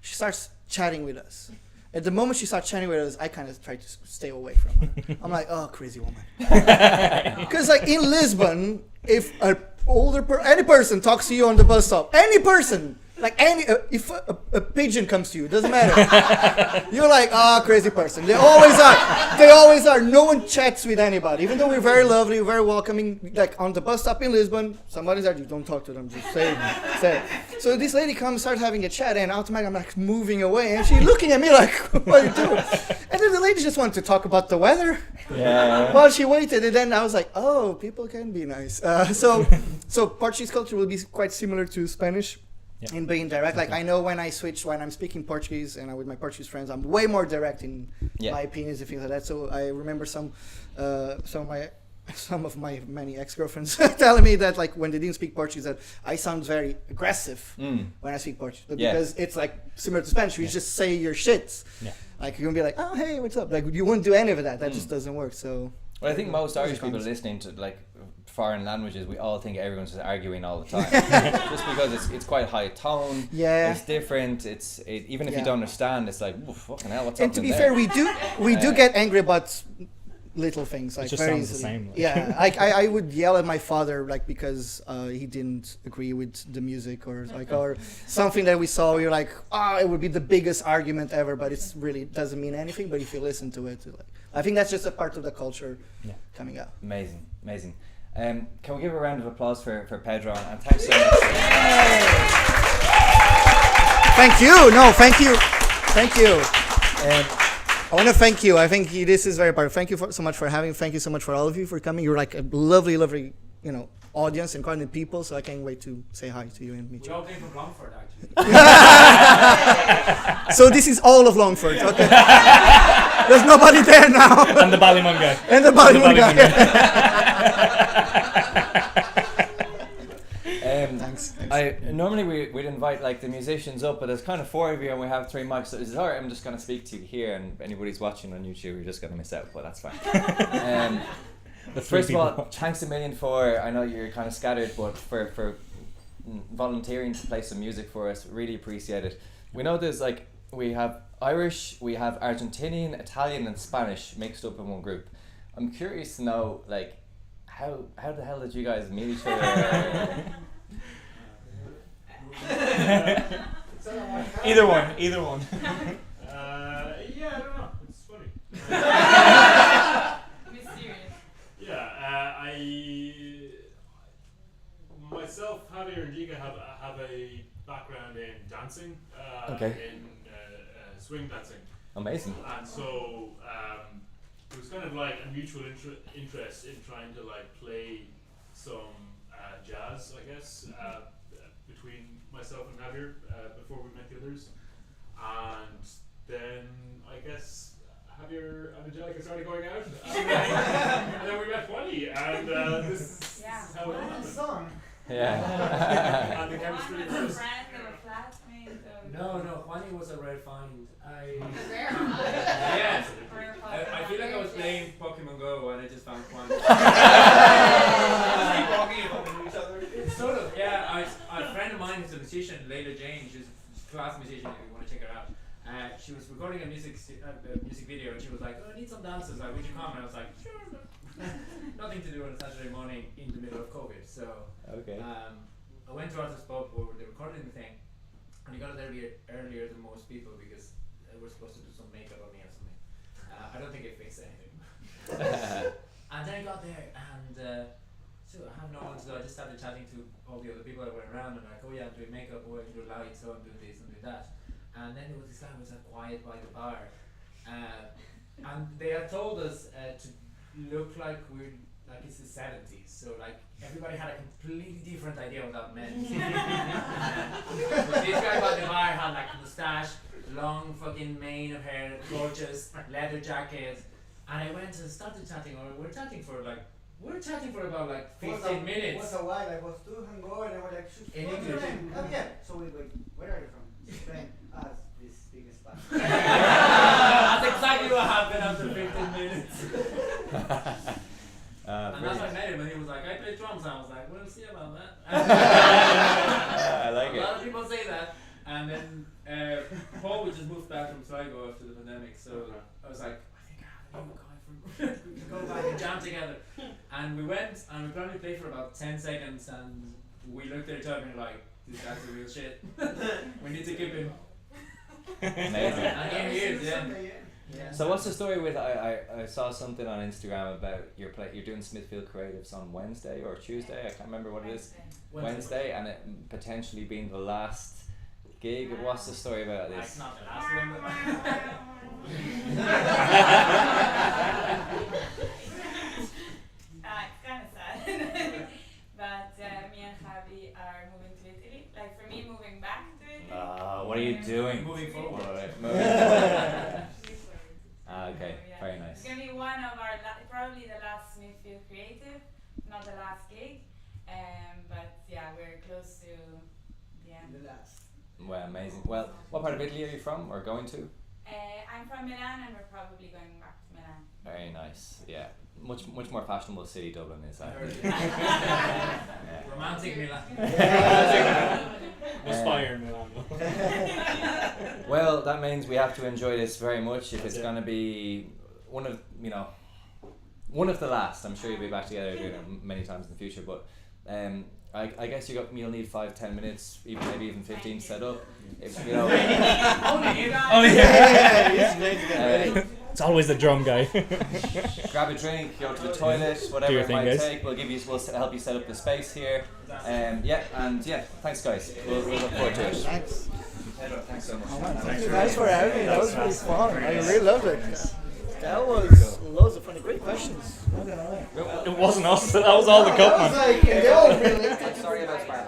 starts chatting with us. At the moment she starts chatting with us, I kind of try to stay away from her. I'm like, oh, crazy woman. Because like in Lisbon, if any person talks to you on the bus stop, any person, like if a pigeon comes to you, it doesn't matter. You're like, crazy person. They always are. No one chats with anybody. Even though we're very lovely, very welcoming, like on the bus stop in Lisbon, somebody's there, you don't talk to them, just say it. So this lady comes, starts having a chat, and automatically I'm like moving away, and she's looking at me like, what are you doing? And then the lady just wanted to talk about the weather. yeah. While she waited, and then I was like, oh, people can be nice. So Portuguese culture will be quite similar to Spanish. Yeah. In being direct, like I know when I'm speaking Portuguese and I'm with my Portuguese friends, I'm way more direct in my opinions and things like that. So I remember some of my many ex-girlfriends telling me that like when they didn't speak Portuguese that I sound very aggressive when I speak Portuguese, but because it's like similar to Spanish, you just say your shit. Yeah. Like you're gonna be like, oh hey, what's up? Like you wouldn't do any of that. That just doesn't work. So. Well, I think most Irish people listening to like foreign languages, we all think everyone's just arguing all the time, just because it's quite high tone. Yeah, it's different. Even if you don't understand, it's like, fucking hell, what's and to happening be there? fair, we do get angry about little things, like It just very sounds the easily. same. Like. Yeah, like I would yell at my father like because he didn't agree with the music or something that we saw. You're like, it would be the biggest argument ever, but it's really doesn't mean anything. But if you listen to it, like, I think that's just a part of the culture coming out. Amazing. Can we give a round of applause for Pedro, and thanks so much. Thank you. No, thank you. I want to thank you. I think this is very important. Thank you so much for having. Thank you so much for all of you for coming. You're like a lovely, audience and quite people. So I can't wait to say hi to you and meet you. We all came from Longford, actually. So this is all of Longford. Okay. There's nobody there now. And the Ballymun guy. And the Ballymun guy. Thanks. Normally we'd invite like the musicians up, but there's kind of four of you and we have three mics, so it's alright, I'm just going to speak to you here, and if anybody's watching on YouTube, you're just going to miss out, but that's fine. First of all, thanks a million for, I know you're kind of scattered, but for volunteering to play some music for us, really appreciate it. We know there's like, we have Irish, we have Argentinian, Italian and Spanish mixed up in one group. I'm curious to know, like, how the hell did you guys meet each other? Either one. Yeah, I don't know. It's funny. Mysterious. Yeah, I myself, Javier and Giga have a background in dancing. In swing dancing. Amazing. And so it was kind of like a mutual interest in trying to like play some jazz, I guess, between myself and Javier before we met the others. And then I guess Javier and Angelica started going out, and then we met Juani, and this is how it happened. Yeah. And the chemistry was just... No, Juani was a rare find. Yes. I feel like I was playing Pokemon Go and I just found Juani. Sort of, yeah. A friend of mine who's a musician, Layla Jane, she's a class musician if you want to check her out. She was recording a music video and she was like, I need some dancers, like, would you come? And I was like, sure. Nothing to do on a Saturday morning in the middle of COVID. So Okay. I went to Arthur's Pub where they recorded the thing. And he got there earlier than most people because they were supposed to do some makeup on me or something. I don't think it fixed anything. And then I got there and so I have no one to do. I just started chatting to all the other people that were around and like, oh yeah, I'm doing makeup, oh I'm doing lights, so I'm doing this, I'm doing that. And then there was this guy who was like quiet by the bar. And they had told us to look like we're like it's the 70s, so like everybody had a completely different idea of what that meant. But this guy by the bar had like a moustache, long fucking mane of hair, gorgeous leather jacket, and I went and started chatting, or we were chatting for about like 15 minutes. Was a while. I was too hungover and I was like, In what's your English. name? Oh yeah. So we like, where are you from? Spain. This big spot. That's exactly what happened after 15 minutes. And that's how I met him, and he was like, I play drums, and I was like, we'll see about that. I like A it. lot of people say that. And then Paul just moved back from Sligo after the pandemic, so I was like, I think I have a new guy from we can go back and jam together. And we went, and we probably played for about 10 seconds, and we looked at each other and were like, this guy's the real shit. We need to keep him. Amazing. And here he is, yeah. So what's the story with I saw something on Instagram about you're doing Smithfield Creatives on Wednesday or Tuesday, I can't remember what it is. Wednesday, and it potentially being the last gig. What's the story about Like, this? not the last one, but it's kind of sad. But me and Javi are moving to Italy. Like for me, moving back to Italy. What are you doing? moving forward. Okay, So, yeah. very nice. It's gonna be one of our probably the last Smithfield Creative, not the last gig. But yeah, we're close to the end. The last. Well, amazing. Well, what part of Italy are you from or going to? I'm from Milan, and we're probably going back to Milan. Very nice. Yeah, much more fashionable city Dublin is. I heard it. Yeah. Romantic Milan. Aspire Milan. Well, that means we have to enjoy this very much. If That's it's it. going to be one of the last, I'm sure you'll be back together doing it many times in the future. But I guess you'll need 5-10 minutes, maybe even 15 set up. If you know. Only you guys. Oh uh, It's always the drum guy. grab a drink, go to the toilet, whatever your it thing, might guys. take. We'll help you set up the space here. Thanks guys. We'll look forward to it. Thanks. Pedro, thanks so much. Thank you guys for having me. That was really fun. I really loved it. That was loads of funny, great questions. Not gonna lie. It wasn't us. That was all the That cup, was man. like, they all related. I'm sorry about Sparrow.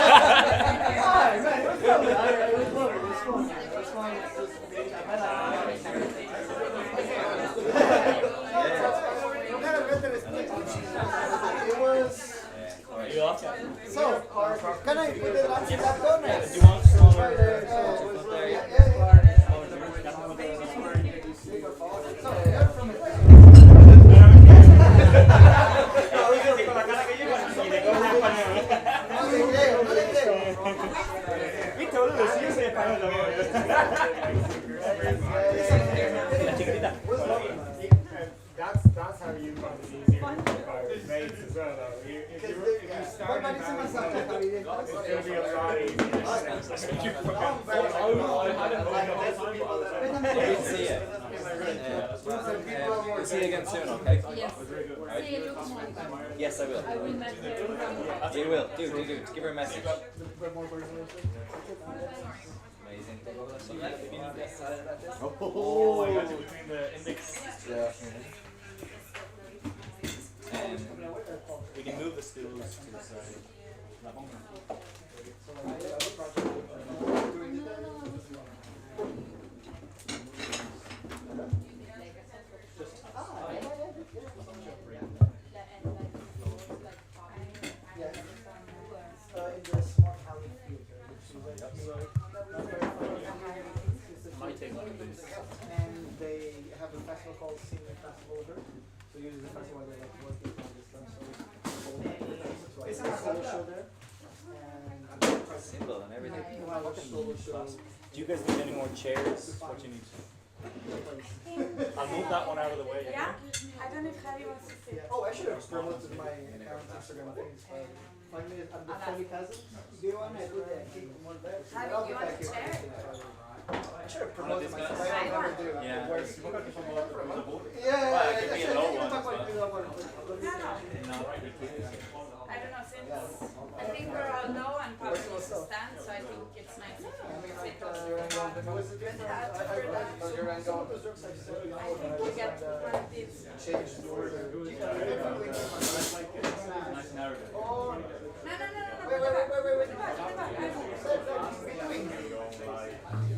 Ah, man, it was lovely. I was lovely. It was fun. It was fun. It was. So, can I put the lamps in that corner? Do you want smaller? So, you're from That's how you find it easier by mates as well, though. If you start in that, it'll be a lot easier. See you. We'll see you again soon, okay? Yes. Alright. Say hello to Monica. Yes, I will. I will message her. You will. Do. Give her a message. Amazing. Oh, I got you between the index. We can move the stools to the side. in the smart housing theater, and they have a festival called Senior Festival here. So usually the festival they like working on this stuff. So it's a solo show there. And Symbol and everything. we'll have a solo show. Do you guys need any more chairs? What do you need? I'll move that one out of the way. Yeah, I don't know if Javi wants to sit. Oh, I should have promoted my account Instagram things. Find me at the Funny Peasant. Do you want to do that? Javi, you want a chair? I should have promoted myself. I never do. Yeah. The worst. Well, Yeah, it could be a yeah, low yeah. one Talk as about the low one. No. I don't know, since I think we're all low and Pablo needs to stand, so I think it's nice if you sit on the ground. But after that, I think you get one of these. Change the order. Nice narrative.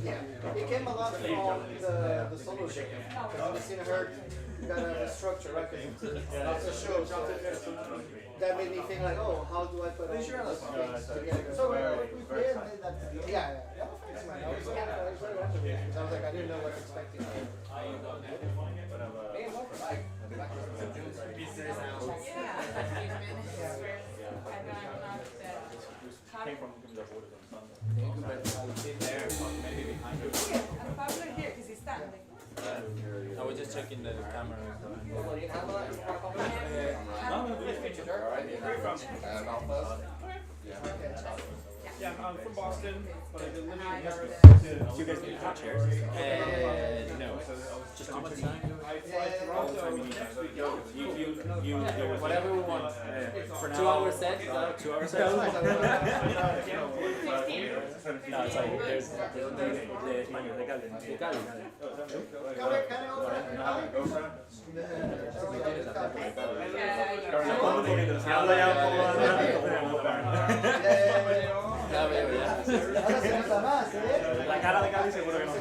Yeah, it came a lot from the solo show. Because I heard you gotta have a structure, right? Because it's a show, so that made me think like, oh, how do I put all these things together? So we played that. Yeah. Thanks, man. I was like, I didn't know what to expect. Came from the border on Sunday. Maybe behind her. And Pablo here, because he's standing. I was just checking the camera. Yeah, I'm from Boston, but I've been living in Paris. Do you guys need hot chairs? No. Just too much time. I fly to Toronto next week. You whatever we want. For now. 2 hour set? 2 hour set? No, it's like there's the manual legal. La cara de Cali seguro que no.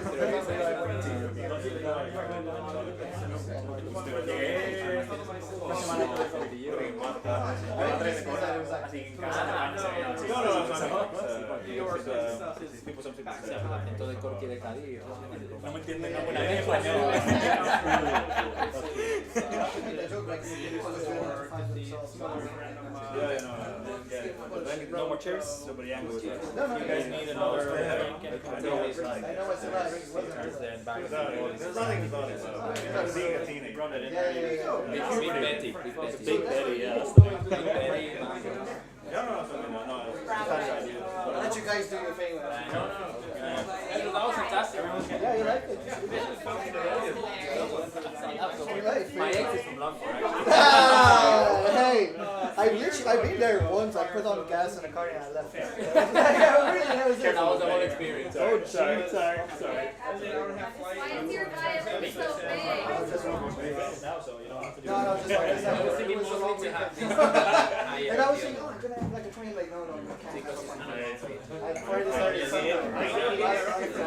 Una semana así en casa. Entonces Corky de Cádiz. No me entienden una buena en español. No more chairs, so but yeah, you guys need another drink. I know what's like. There's nothing about it. Being a teenager. Big Betty. Big Betty, yeah. That's the one. Big Betty. No. I'll let you guys do your thing. That was fantastic. Yeah, you like it. My ex is from London. Hey, I've been there once. I put on gas in a car and I left. Yeah, really, that was it. That was the whole experience. Oh, sorry. Why is your diet so big? Now, so you don't have to do No, just like this. I was thinking It was a most long things to weekend. happen. And I was thinking, oh, I'm gonna have like a train. Like, no, I can't. I already started Sunday. I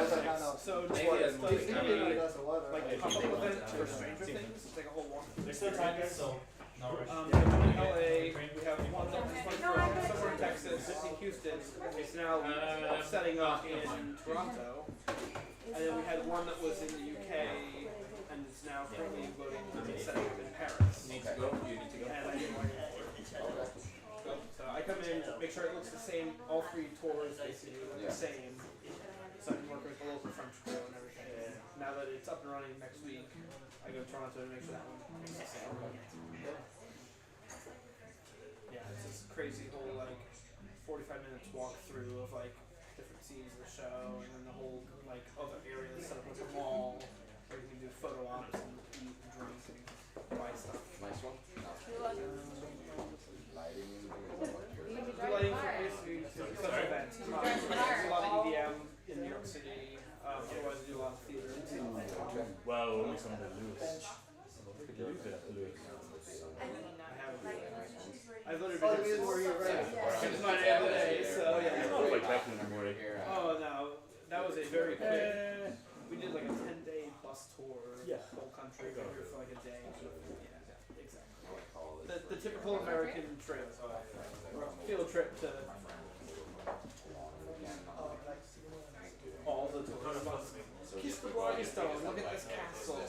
was like, no. So, Just maybe water. that's Just give me a glass of water. like pop-up event for Stranger Things. It's like a whole walk. There's still time, so no rush. We have one in LA, we have one from somewhere in Texas, in Houston, it's now setting up in Toronto. And then we had one that was in the UK, and it's now currently voting to be setting up in Paris. You need to go. You need to go. And I didn't like it. So I come in, make sure it looks the same, all three tours basically look the same. So I can work with the local French crew and everything. Now that it's up and running next week, I go to Toronto to make sure that one looks the same. Yeah, it's this crazy whole like 45 minutes walk through of like different scenes of the show, and then the whole like other areas set up like a mall where you can do photo ops and eat and drink and buy stuff. Nice one. The lighting for basically such events. There's a lot of EDM in New York City. Otherwise, I do a lot of theater and stuff. Well, only some of the Lewis. I've literally been here since my day of the day, so yeah. Oh no, that was a very quick. We did like a 10-day bus tour, the whole country, go here for like a day. Yeah, exactly. The typical American trip, field trip to all the tours. Kiss the Bloody Stone, look at this castle.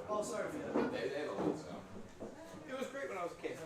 Oh, sorry. It was great when I was a kid.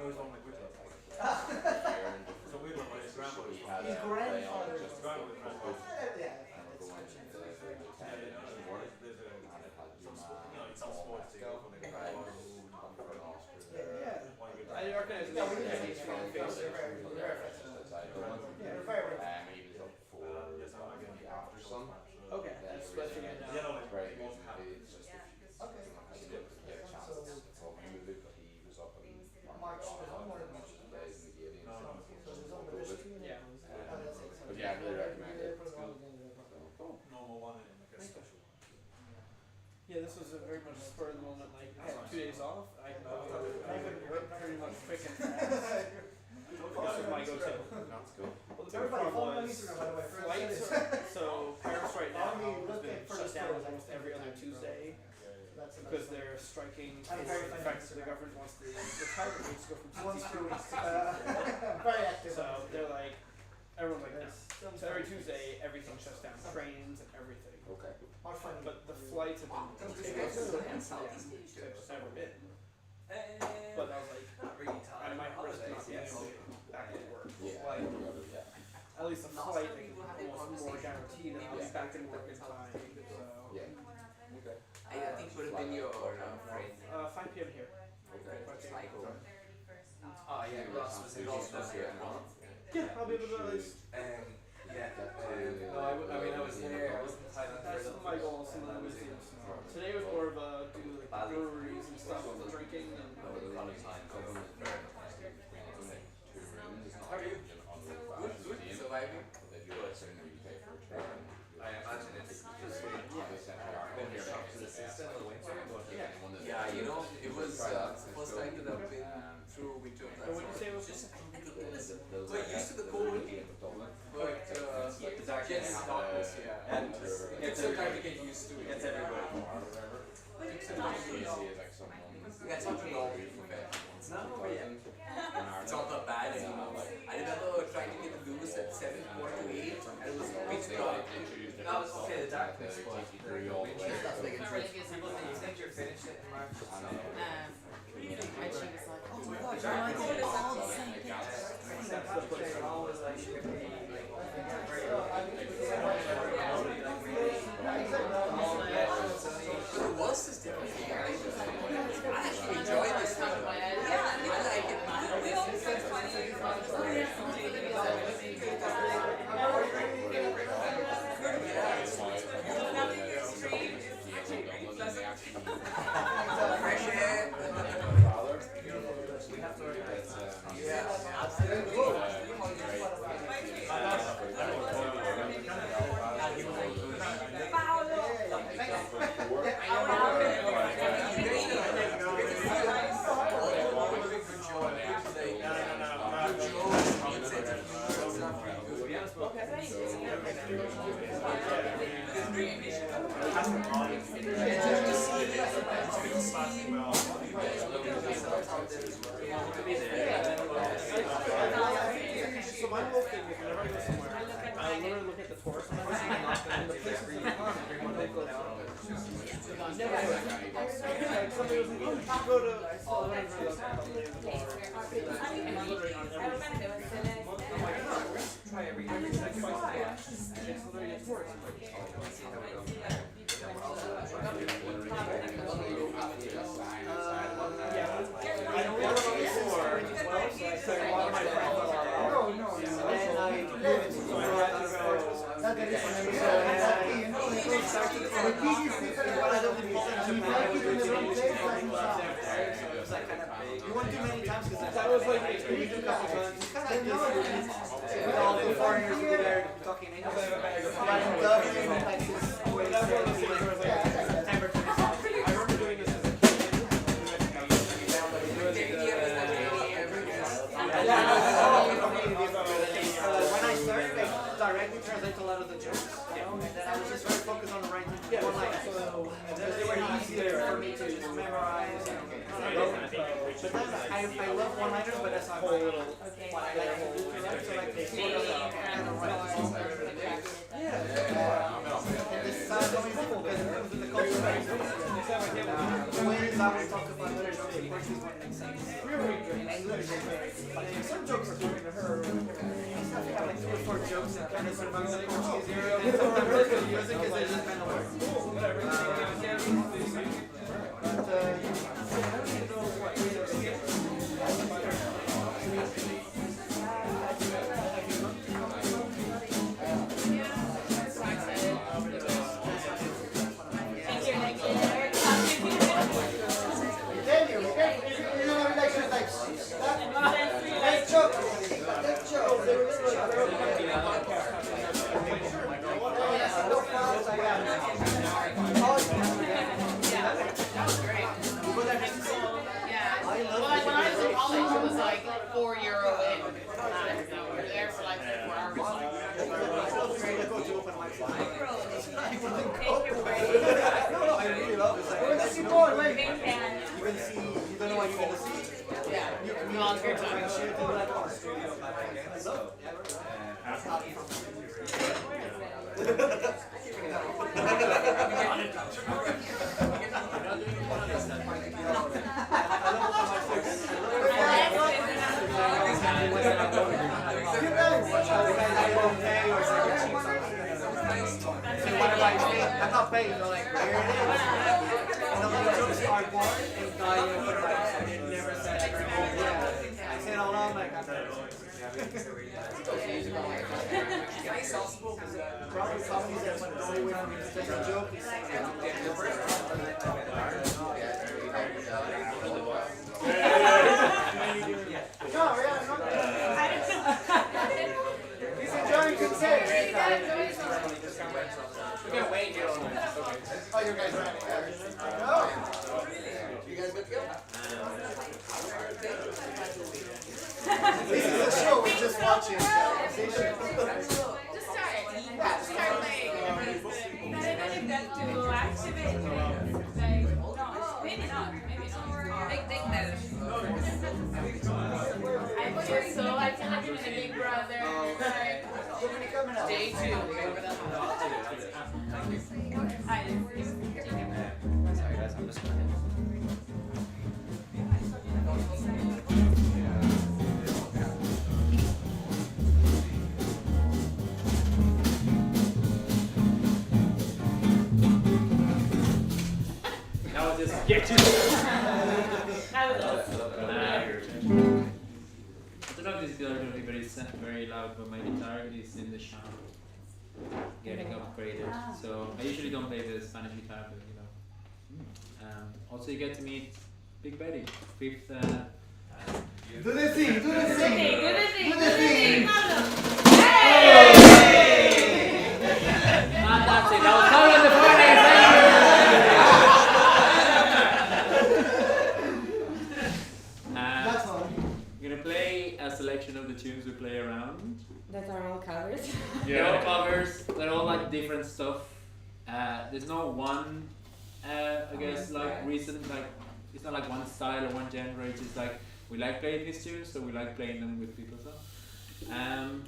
was one of my quick lessons. So we were my grandmother's His grandfather. Just grandmother's grandfather. Yeah. Some sports team. I recognize the name. Yeah, he's from the face. They're very okay. That's what you get now. Yeah, no, like, Okay. March. Yeah. normal one and like a special one. Yeah, this was a very much spur of the moment. Like I had 2 days off. I could pretty much quick and fast. This was my go-to. Well, the big problem was flights. So Paris right now has been shut down almost every other Tuesday because they're striking for the fact that the government wants the retirement age to go from 62 weeks to 63. Very active. So they're like, everyone's like this. So every Tuesday, everything shuts down, trains and everything. Okay. But the flights have been I've never been. But I was like, I might risk not being able to get back to work. Like, at least the flight is almost more guaranteed that I'll be back in work in time. So, I think would have been your friend. 5 p.m. here. Okay. 5 p.m. Oh yeah, Ross was involved this year. Yeah, I'll be able to at least. No, I mean I was there. I was in Thailand. That's my goal. Some of the museums. Today was more of a do like the breweries and stuff with the drinking and. How are you? Good. Surviving. I imagine it's just been a shock to the system of the winter. Yeah, you know, it was the first time that I've been through winter. And what did you say was Just we're used to the cold, but gets darkness, yeah. And it's some time to get used to it. It's everywhere. Yeah, it's not normal. It's not over yet. It's not that bad anymore. I remember trying to get the blues at 7, quarter to 8, and it was pitch dark. That was okay, the darkness was the winter. People think you're finished in March. And she was like, oh my god, you're like all the same thing. So what's this different thing? I actually enjoy this thing. Yeah, I like it. We always spend 20 years on fresh air. We have to organize. Yeah, So my whole thing is whenever I go somewhere, I literally look at the tourist maps and the places they come when they go down. Never go. Like somebody was like, oh, you should go to whatever the bar is. Literally on every. I'm like, oh, we're gonna try every second by second. And it's literally a tourist. I'm like, oh, let's see how it goes. Yeah, I don't know before. Well, so a lot of my friends are. And I live in so I had to go. And then you went too many times because that was like we did a couple times. With all the foreigners over there talking English. September 26th. I remember doing this as a kid. When I started, I directly translate a lot of the jokes. And then I was just very focused on writing one line. Because they were easier for me to memorize. But then I love one-liners, but that's not my little what I like to do for them. So like they sort of kind of write the song. Yeah. And this is not going to because it comes with the culture. The ways I will talk about other jokes, the Portuguese one makes sense. English, like, some jokes are funny to her. I think I have like 3 or 4 jokes that kind of survive the Portuguese era. And sometimes they use it because they just kind of work. I'm not paying, they're like, here it is. And the little jokes are born and die in the right. I never said it. I said all out, like, I'm not. Probably companies that went away when it's just a joke. He's enjoying consent. We're gonna wait here. Oh, you guys ready? No. You guys good to go? This is a show we're just watching. Just start playing. I think that to activate things. Like, no, maybe not. Think better. I'm sure so. I feel like I'm in a Big Brother. Day 2. Sorry guys, I'm just gonna. Now just get you. That was awesome. I don't know if this is going to be very loud, but my guitar is in the shower, getting upgraded. So I usually don't play the Spanish guitar, but you know. Also, you get to meet Big Betty, 5th. Do the thing, do the thing. Do the thing, Pablo. Fantastic. That was Pablo The Foreigners. That's fun. We're gonna play a selection of the tunes we play around. That are all covers. They're all covers. They're all like different stuff. There's no one, I guess, like reason. Like it's not like one style or one genre. It's just like we like playing these tunes, so we like playing them with people. So, and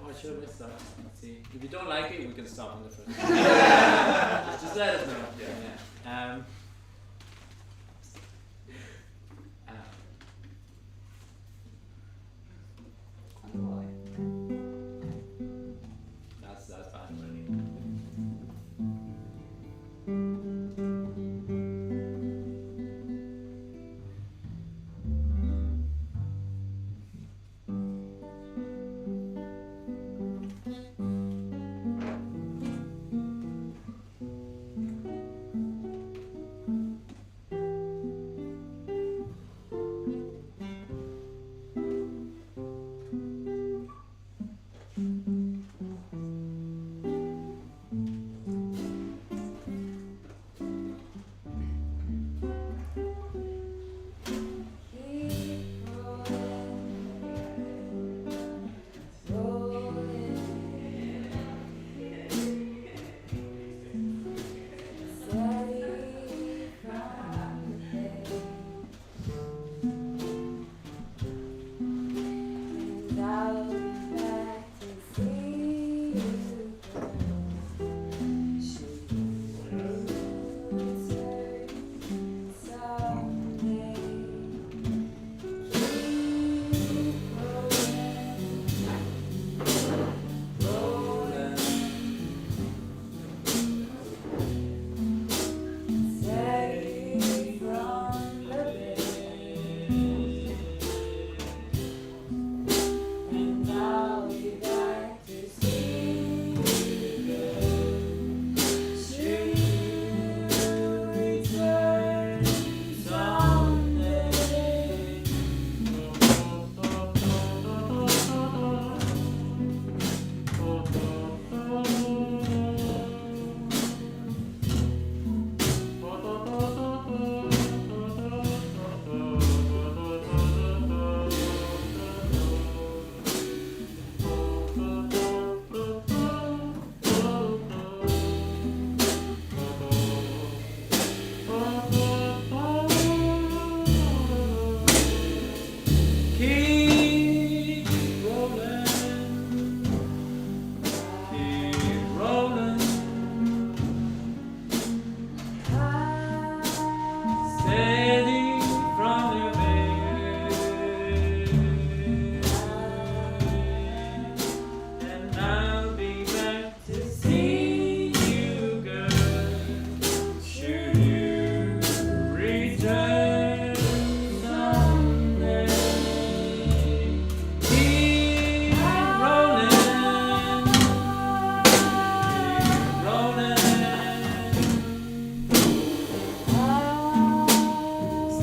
what should we start? Let's see. If you don't like it, we can stop on the first. Just let us know. Yeah. That's fine.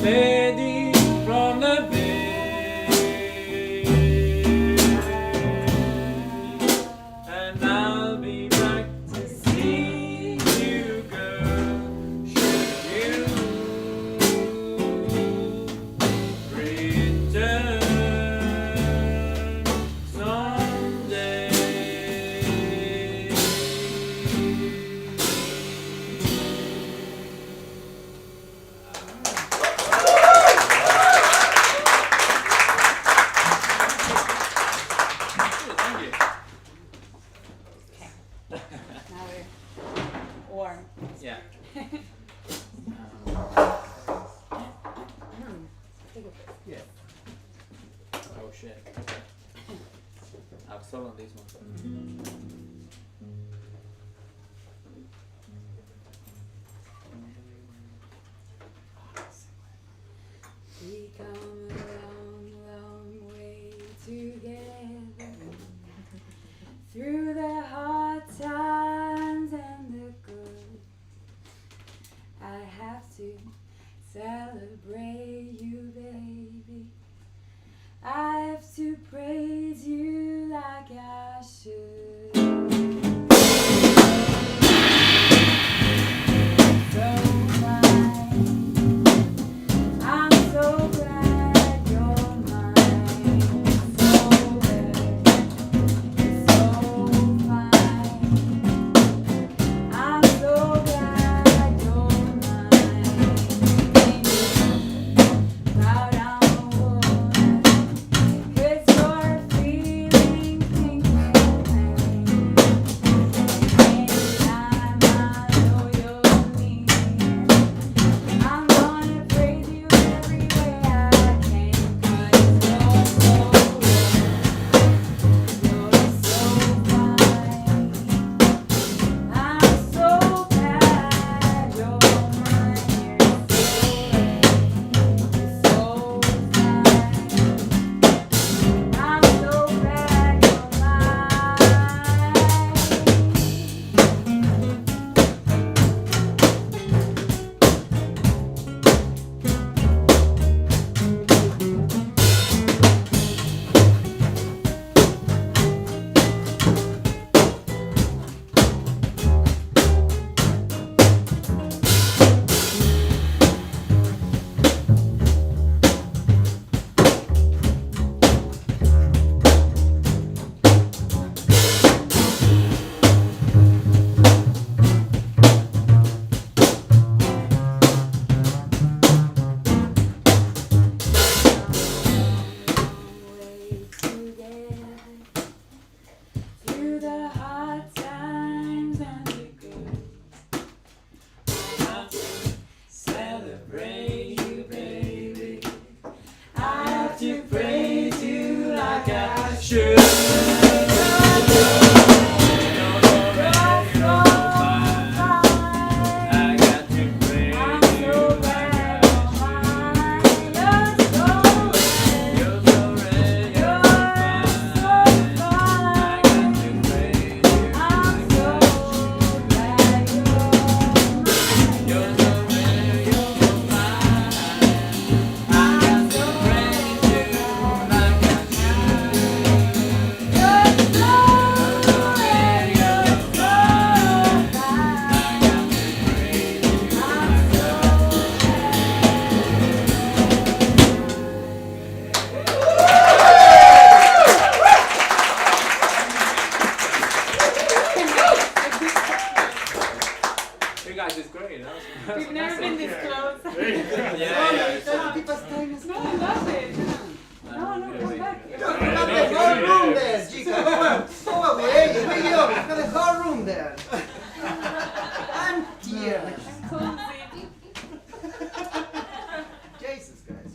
fading from the bay. And I'll be back to see you, girl, should you return someday. Thank you. Now we're warm. Yeah. Yeah. Oh shit. Okay. I've stolen these ones. We come a long, long way together through the hard times and the good. I have to celebrate you, baby. I have to praise you like I should. So fine. I'm so glad you're mine. So well, so fine. I'm so glad you're mine. Proud I'm a woman, 'cause you're feeling pink and anytime I know you're leaving, I'm gonna praise you every way I can, 'cause you're so fine. I'm so glad you're mine. You're so fine. I'm so glad you're through the hard times and the good. I have to celebrate you, baby. I have to praise you like I should. I got to praise you like I should. You're so red, you're so fine. I got to praise you like I should. You're so red, you're so fine. I got to praise you like I should. You're so red, you're so fine. I got to praise you like I You guys is great. That was We've never been this close. Yeah. Keep us staying. No, I love it. No, come back. Look at the whole room there, Chica. Go away. Where you? Look at the whole room there. Empty. Cozy. Jesus, guys.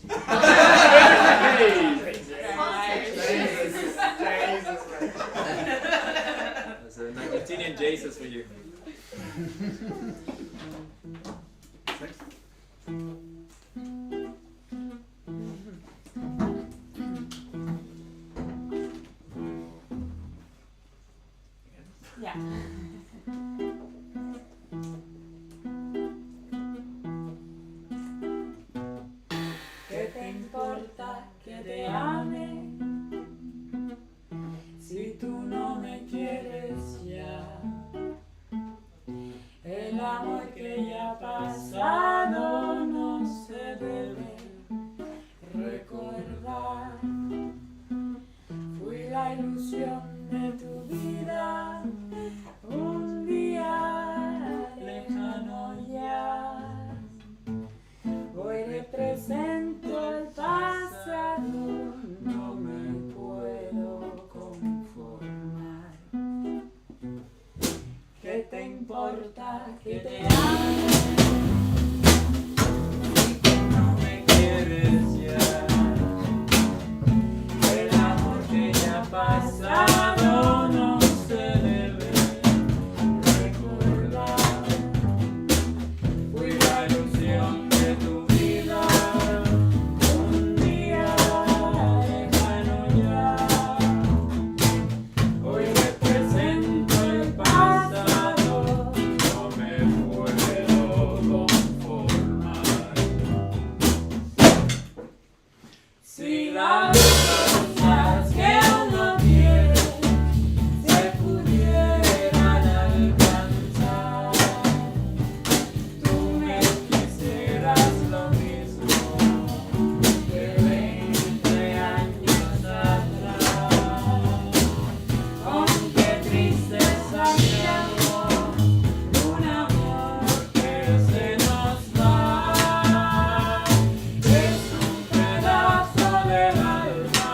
That's a Argentinian Jesus for you. Yeah. te ame. Si tú no me quieres ya, el amor que ya ha pasado no se debe recordar. Fui la ilusión de tu vida, un día lejano ya. Hoy represento el pasado, no me puedo conformar. ¿Qué te importa que te ame? Si tú no me quieres ya, el amor que ya ha pasado no se debe recordar. Fui la ilusión de tu vida, un día lejano ya. Hoy represento el pasado, no me puedo conformar. Si las cosas que uno quiere se pudieran alcanzar, tú me quisieras lo mismo que 20 años atrás. Aunque tristeza mi amor, un amor que se nos va, es un pedazo del alma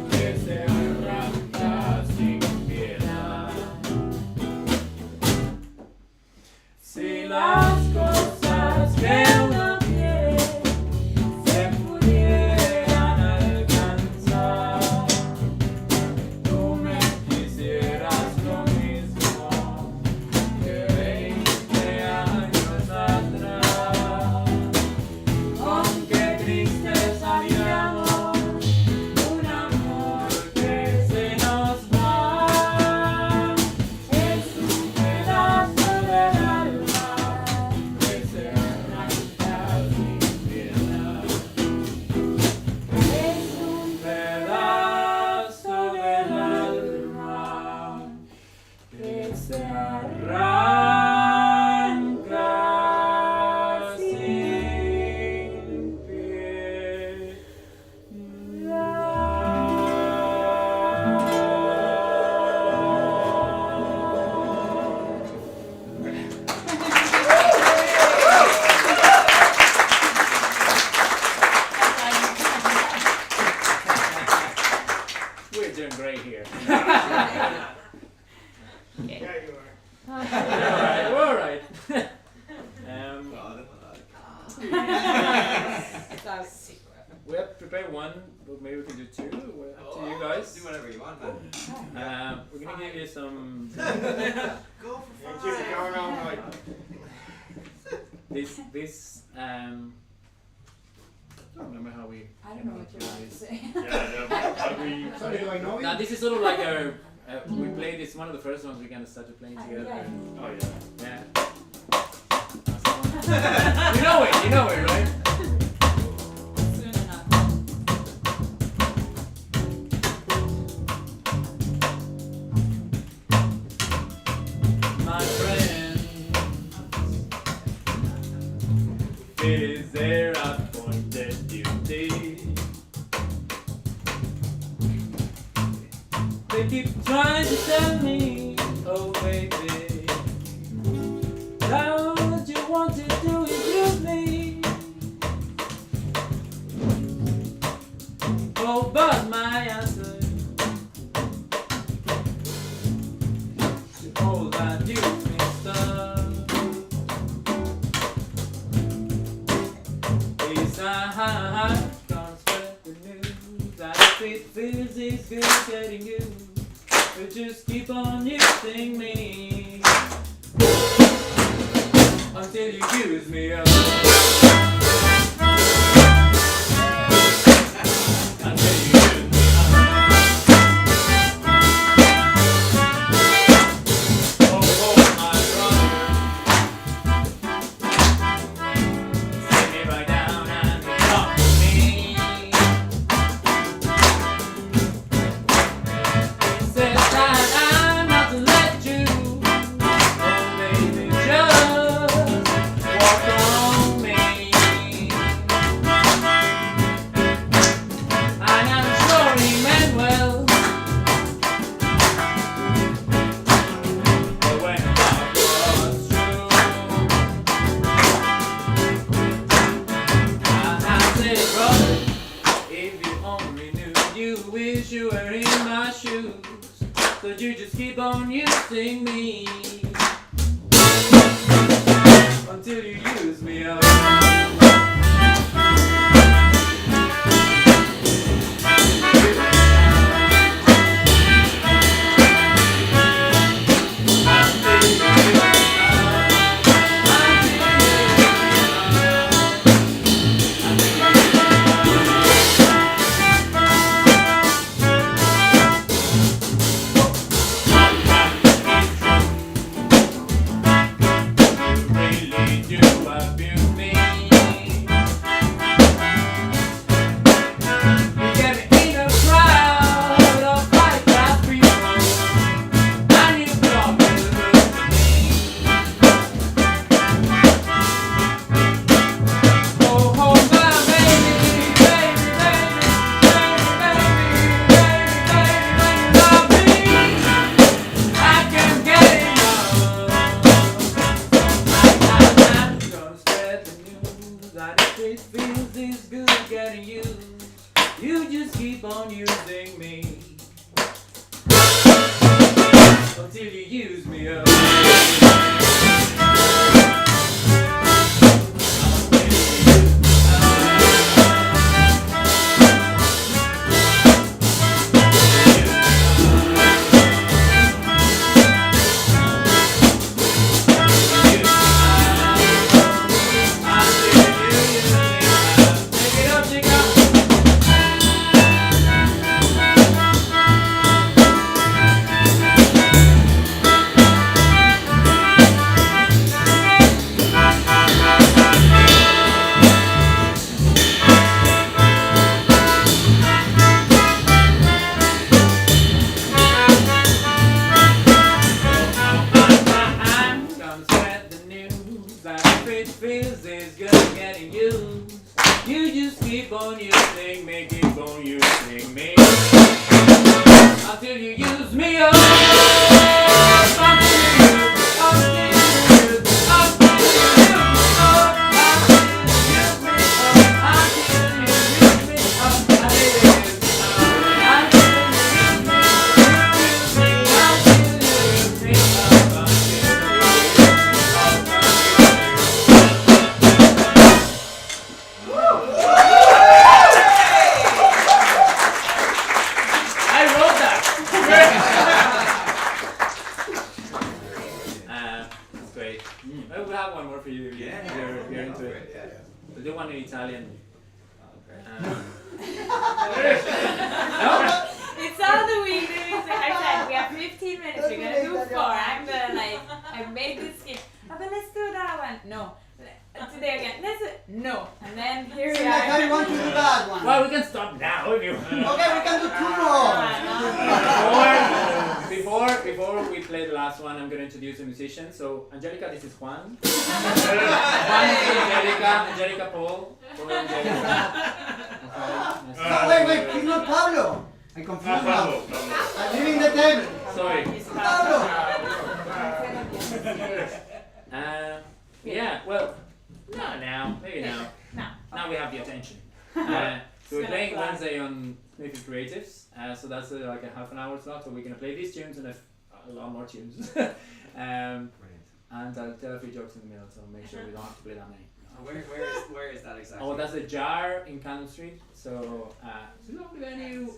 que se arranca sin piedad. Si las cosas que uno quiere se pudieran alcanzar, tú me quisieras lo mismo que 20 años atrás. Aunque tristeza mi amor, un amor que se nos va, es un pedazo del alma que se arranca sin piedad. Es un pedazo del alma que se arranca sin piedad. We're doing great here. Yeah, you are. Alright, we're alright. We have prepared one, but maybe we can do two. Up to you guys. Do whatever you want, man. We're gonna give you some. Go for fun. Keep it going all night. This. I don't remember how we. I don't know what you're about to say. Sorry, do I know you? Now this is sort of like our. We played this one of the first ones we kind of started playing together. Yeah. Oh yeah. Yeah. You know it, right? Soon enough. My friend, it is their appointed duty. They keep trying to tell me, oh baby, that what you want to do is use me. Oh, but my answer to all that you've mixed up is I can't spread the news that if it feels it's good getting you, but just keep on using me until you use me up. Until you use me up. Oh, my brother, sit me right down and talk to me. If you only knew, you wish you were in my shoes. So you just keep on using me until you use me up. Angelica, this is Juan. Juan is Angelica, Paul. No, wait, he's not Pablo. I confused now. I'm leaving the table. Sorry. Pablo. Yeah, well, not now. Maybe now. Now we have the attention. So we're playing Wednesday on Sniffy Creatives. So that's like a half an hour slot. So we're gonna play these tunes and a lot more tunes. And I'll tell a few jokes in the middle, so make sure we don't have to play that many. Where is that exactly? Oh, that's a jar in Cannon Street. So it's a lovely venue.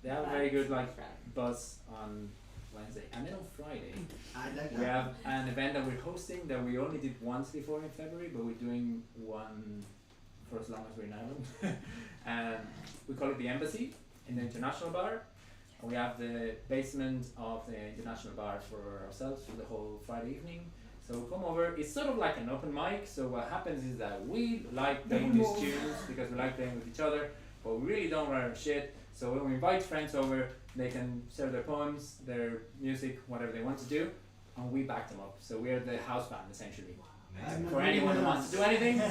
They have a very good buzz on Wednesday, and then on Friday we have an event that we're hosting that we only did once before in February, but we're doing one for as long as we're in Ireland. We call it the Embassy in the International Bar. We have the basement of the International Bar for ourselves for the whole Friday evening. So come over. It's sort of like an open mic. So what happens is that we like playing these tunes because we like playing with each other, but we really don't run our shit. So when we invite friends over, they can share their poems, their music, whatever they want to do, and we back them up. So we're the house band essentially. For anyone who wants to do anything,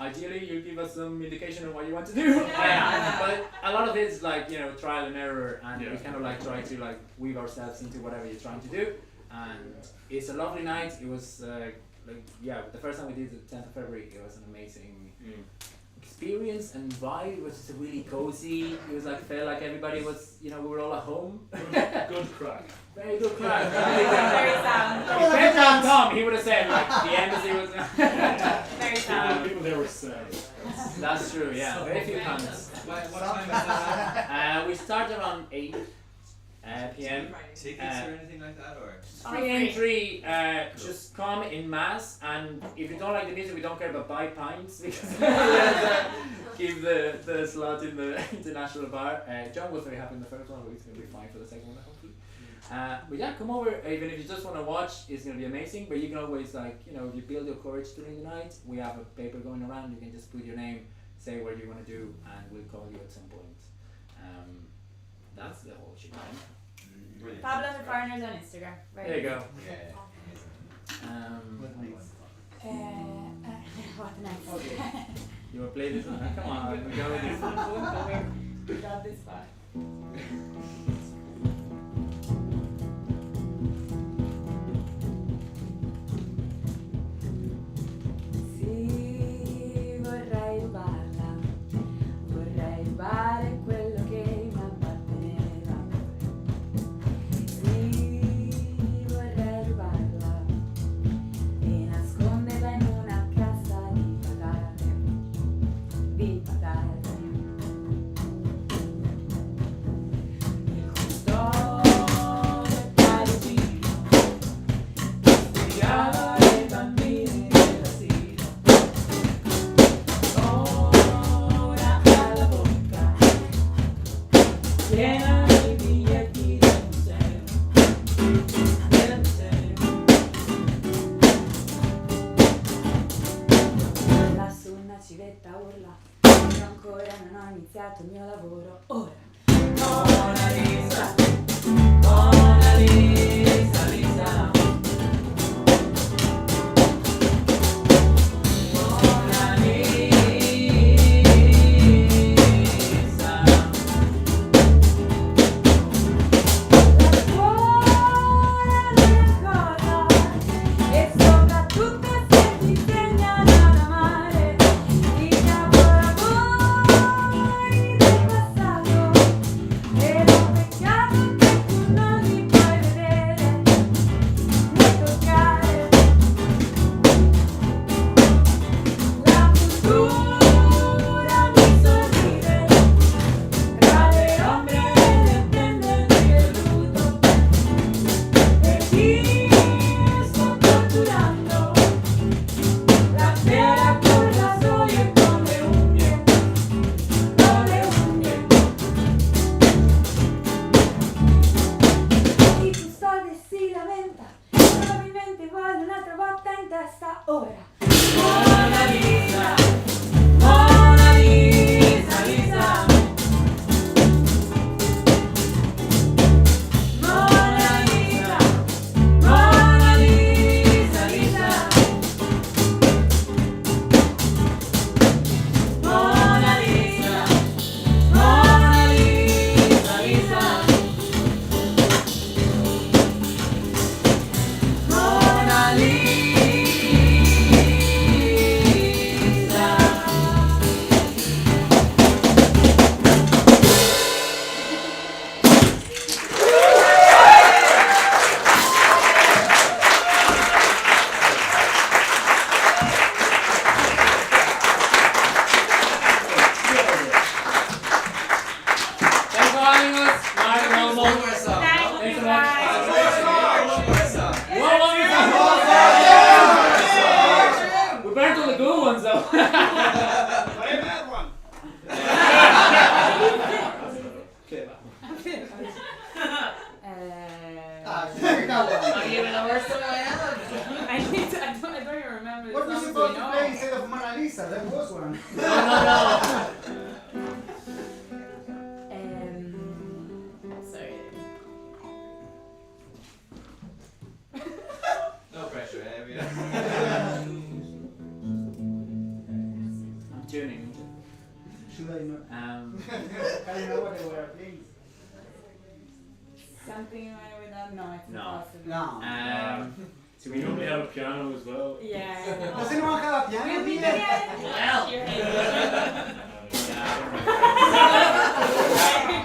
ideally you give us some indication of what you want to do. But a lot of it's trial and error, and we kind of try to weave ourselves into whatever you're trying to do. And it's a lovely night. It was the first time we did it, the 10th of February. It was an amazing experience and vibe was just really cozy. It was like felt like everybody was, you know, we were all at home. Good crack. Very good crowd. Very sound. If Pedro had come, he would have said like the embassy was. Very sound. People there were sad. That's true. Yeah. Very few comments. What time is that? We start around 8 p.m. Tickets or anything like that, or? Free entry, just come in mass, and if you don't like the music, we don't care about buy pints because give the slot in the international bar. John was very happy in the first one, but he's going to be fine for the second one, hopefully. But yeah, come over, even if you just want to watch, it's going to be amazing, but you can always, like, you know, if you build your courage during the night, we have a paper going around, you can just put your name, say what you want to do, and we'll call you at some point. That's the whole shit, man. Pablo The Foreigners on Instagram. Right. There you go. Yeah. What next? You want to play this one? Come on, we go with this one. We got this far. Sì, vorrei rubare quello che mi apparteneva. Sì, vorrei rubarla e nasconderla in una cassa di patate. Il custode parigino spiegava ai bambini dell'asilo. Ora ha la bocca piena di biglietti del museo. Lassù una civetta urla, io ancora non ho iniziato il mio lavoro. Ora Mona Lisa, Mona Lisa, Lisa. Mona Lisa. La scuola non è cosa e soprattutto se ti insegnano ad amare i capolavori del passato. Ed è un peccato che tu non li puoi vedere né toccare. La cultura mi sorride tra le ombre del tende perduto e ti sto torturando la sera con la soglia e con le unghie, con le unghie. Chi custode si lamenta, probabilmente vuole un'altra botta in testa ora. Mona Lisa, Mona Lisa, Lisa. Mona Lisa, Mona Lisa, Lisa. Mona Lisa, Mona Lisa, Lisa. Mona Lisa. Thanks for having us. Mark and Elmo. Thanks so much. One more time. We burnt all the good ones though. Play a bad one. I'll give it the worst one I have. I don't even remember What the was songs supposed we to know. play instead of Mona Lisa? That was one. No. Sorry. No pressure, eh? I'm tuning. Should I know? Can you know what they were playing? Something with that? No, it's No. impossible. No. So we normally have a piano as well. Yeah. Does anyone have a piano We here? well. We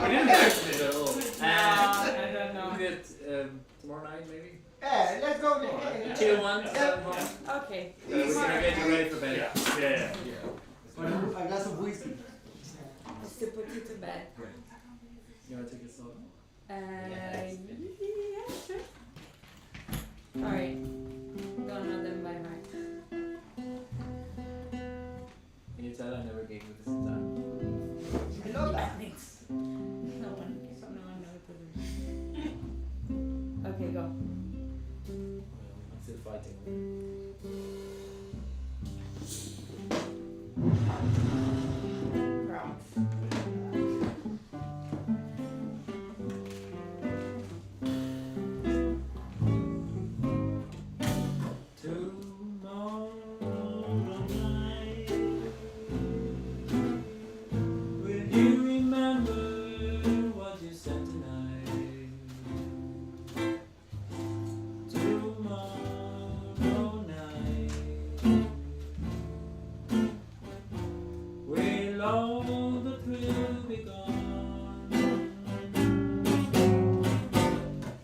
didn't mention it at all. I don't know. We did it tomorrow night maybe. Yeah, let's go. 2-1. Okay. We're gonna get you ready for bed. Yeah. A glass of whiskey. Just to put you to bed. You wanna take a song? Yeah, sure. Alright. Don't know them by heart. Can you tell I never gave you this time? I love that. No one knows it. Okay, go. I'm still fighting. Tomorrow night, will you remember what you said tonight? Tomorrow night, will all the thrill be gone?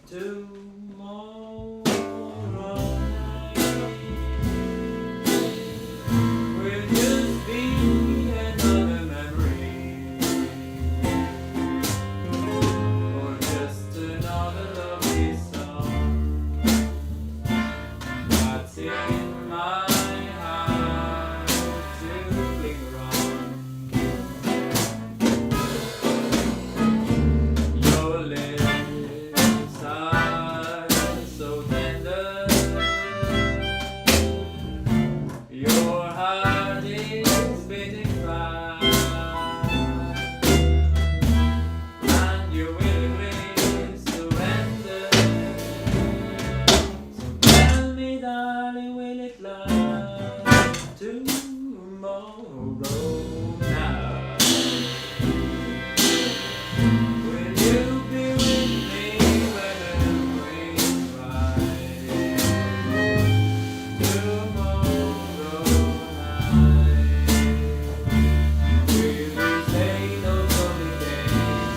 Tomorrow night will just be another memory, or just another lovely song that's in my heart to linger on. Your lips are so tender, your heart is beating fast, and you willingly surrender. So tell me, darling, will it last tomorrow night? Will you be with me when we ride? Tomorrow night, will you say those lovely days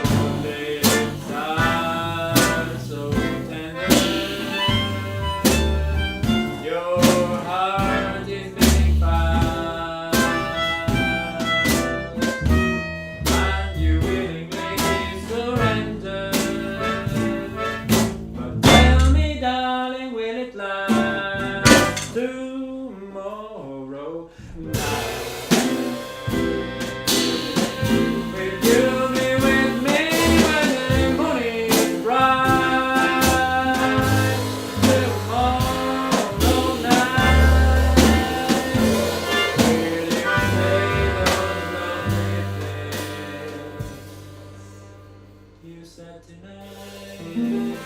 Your lips are so tender, your heart is beating fast, and you willingly surrender. But tell me, darling, will it last tomorrow night? Will you be with me when the morning is bright? Tomorrow night, will you say those lovely things you said tonight?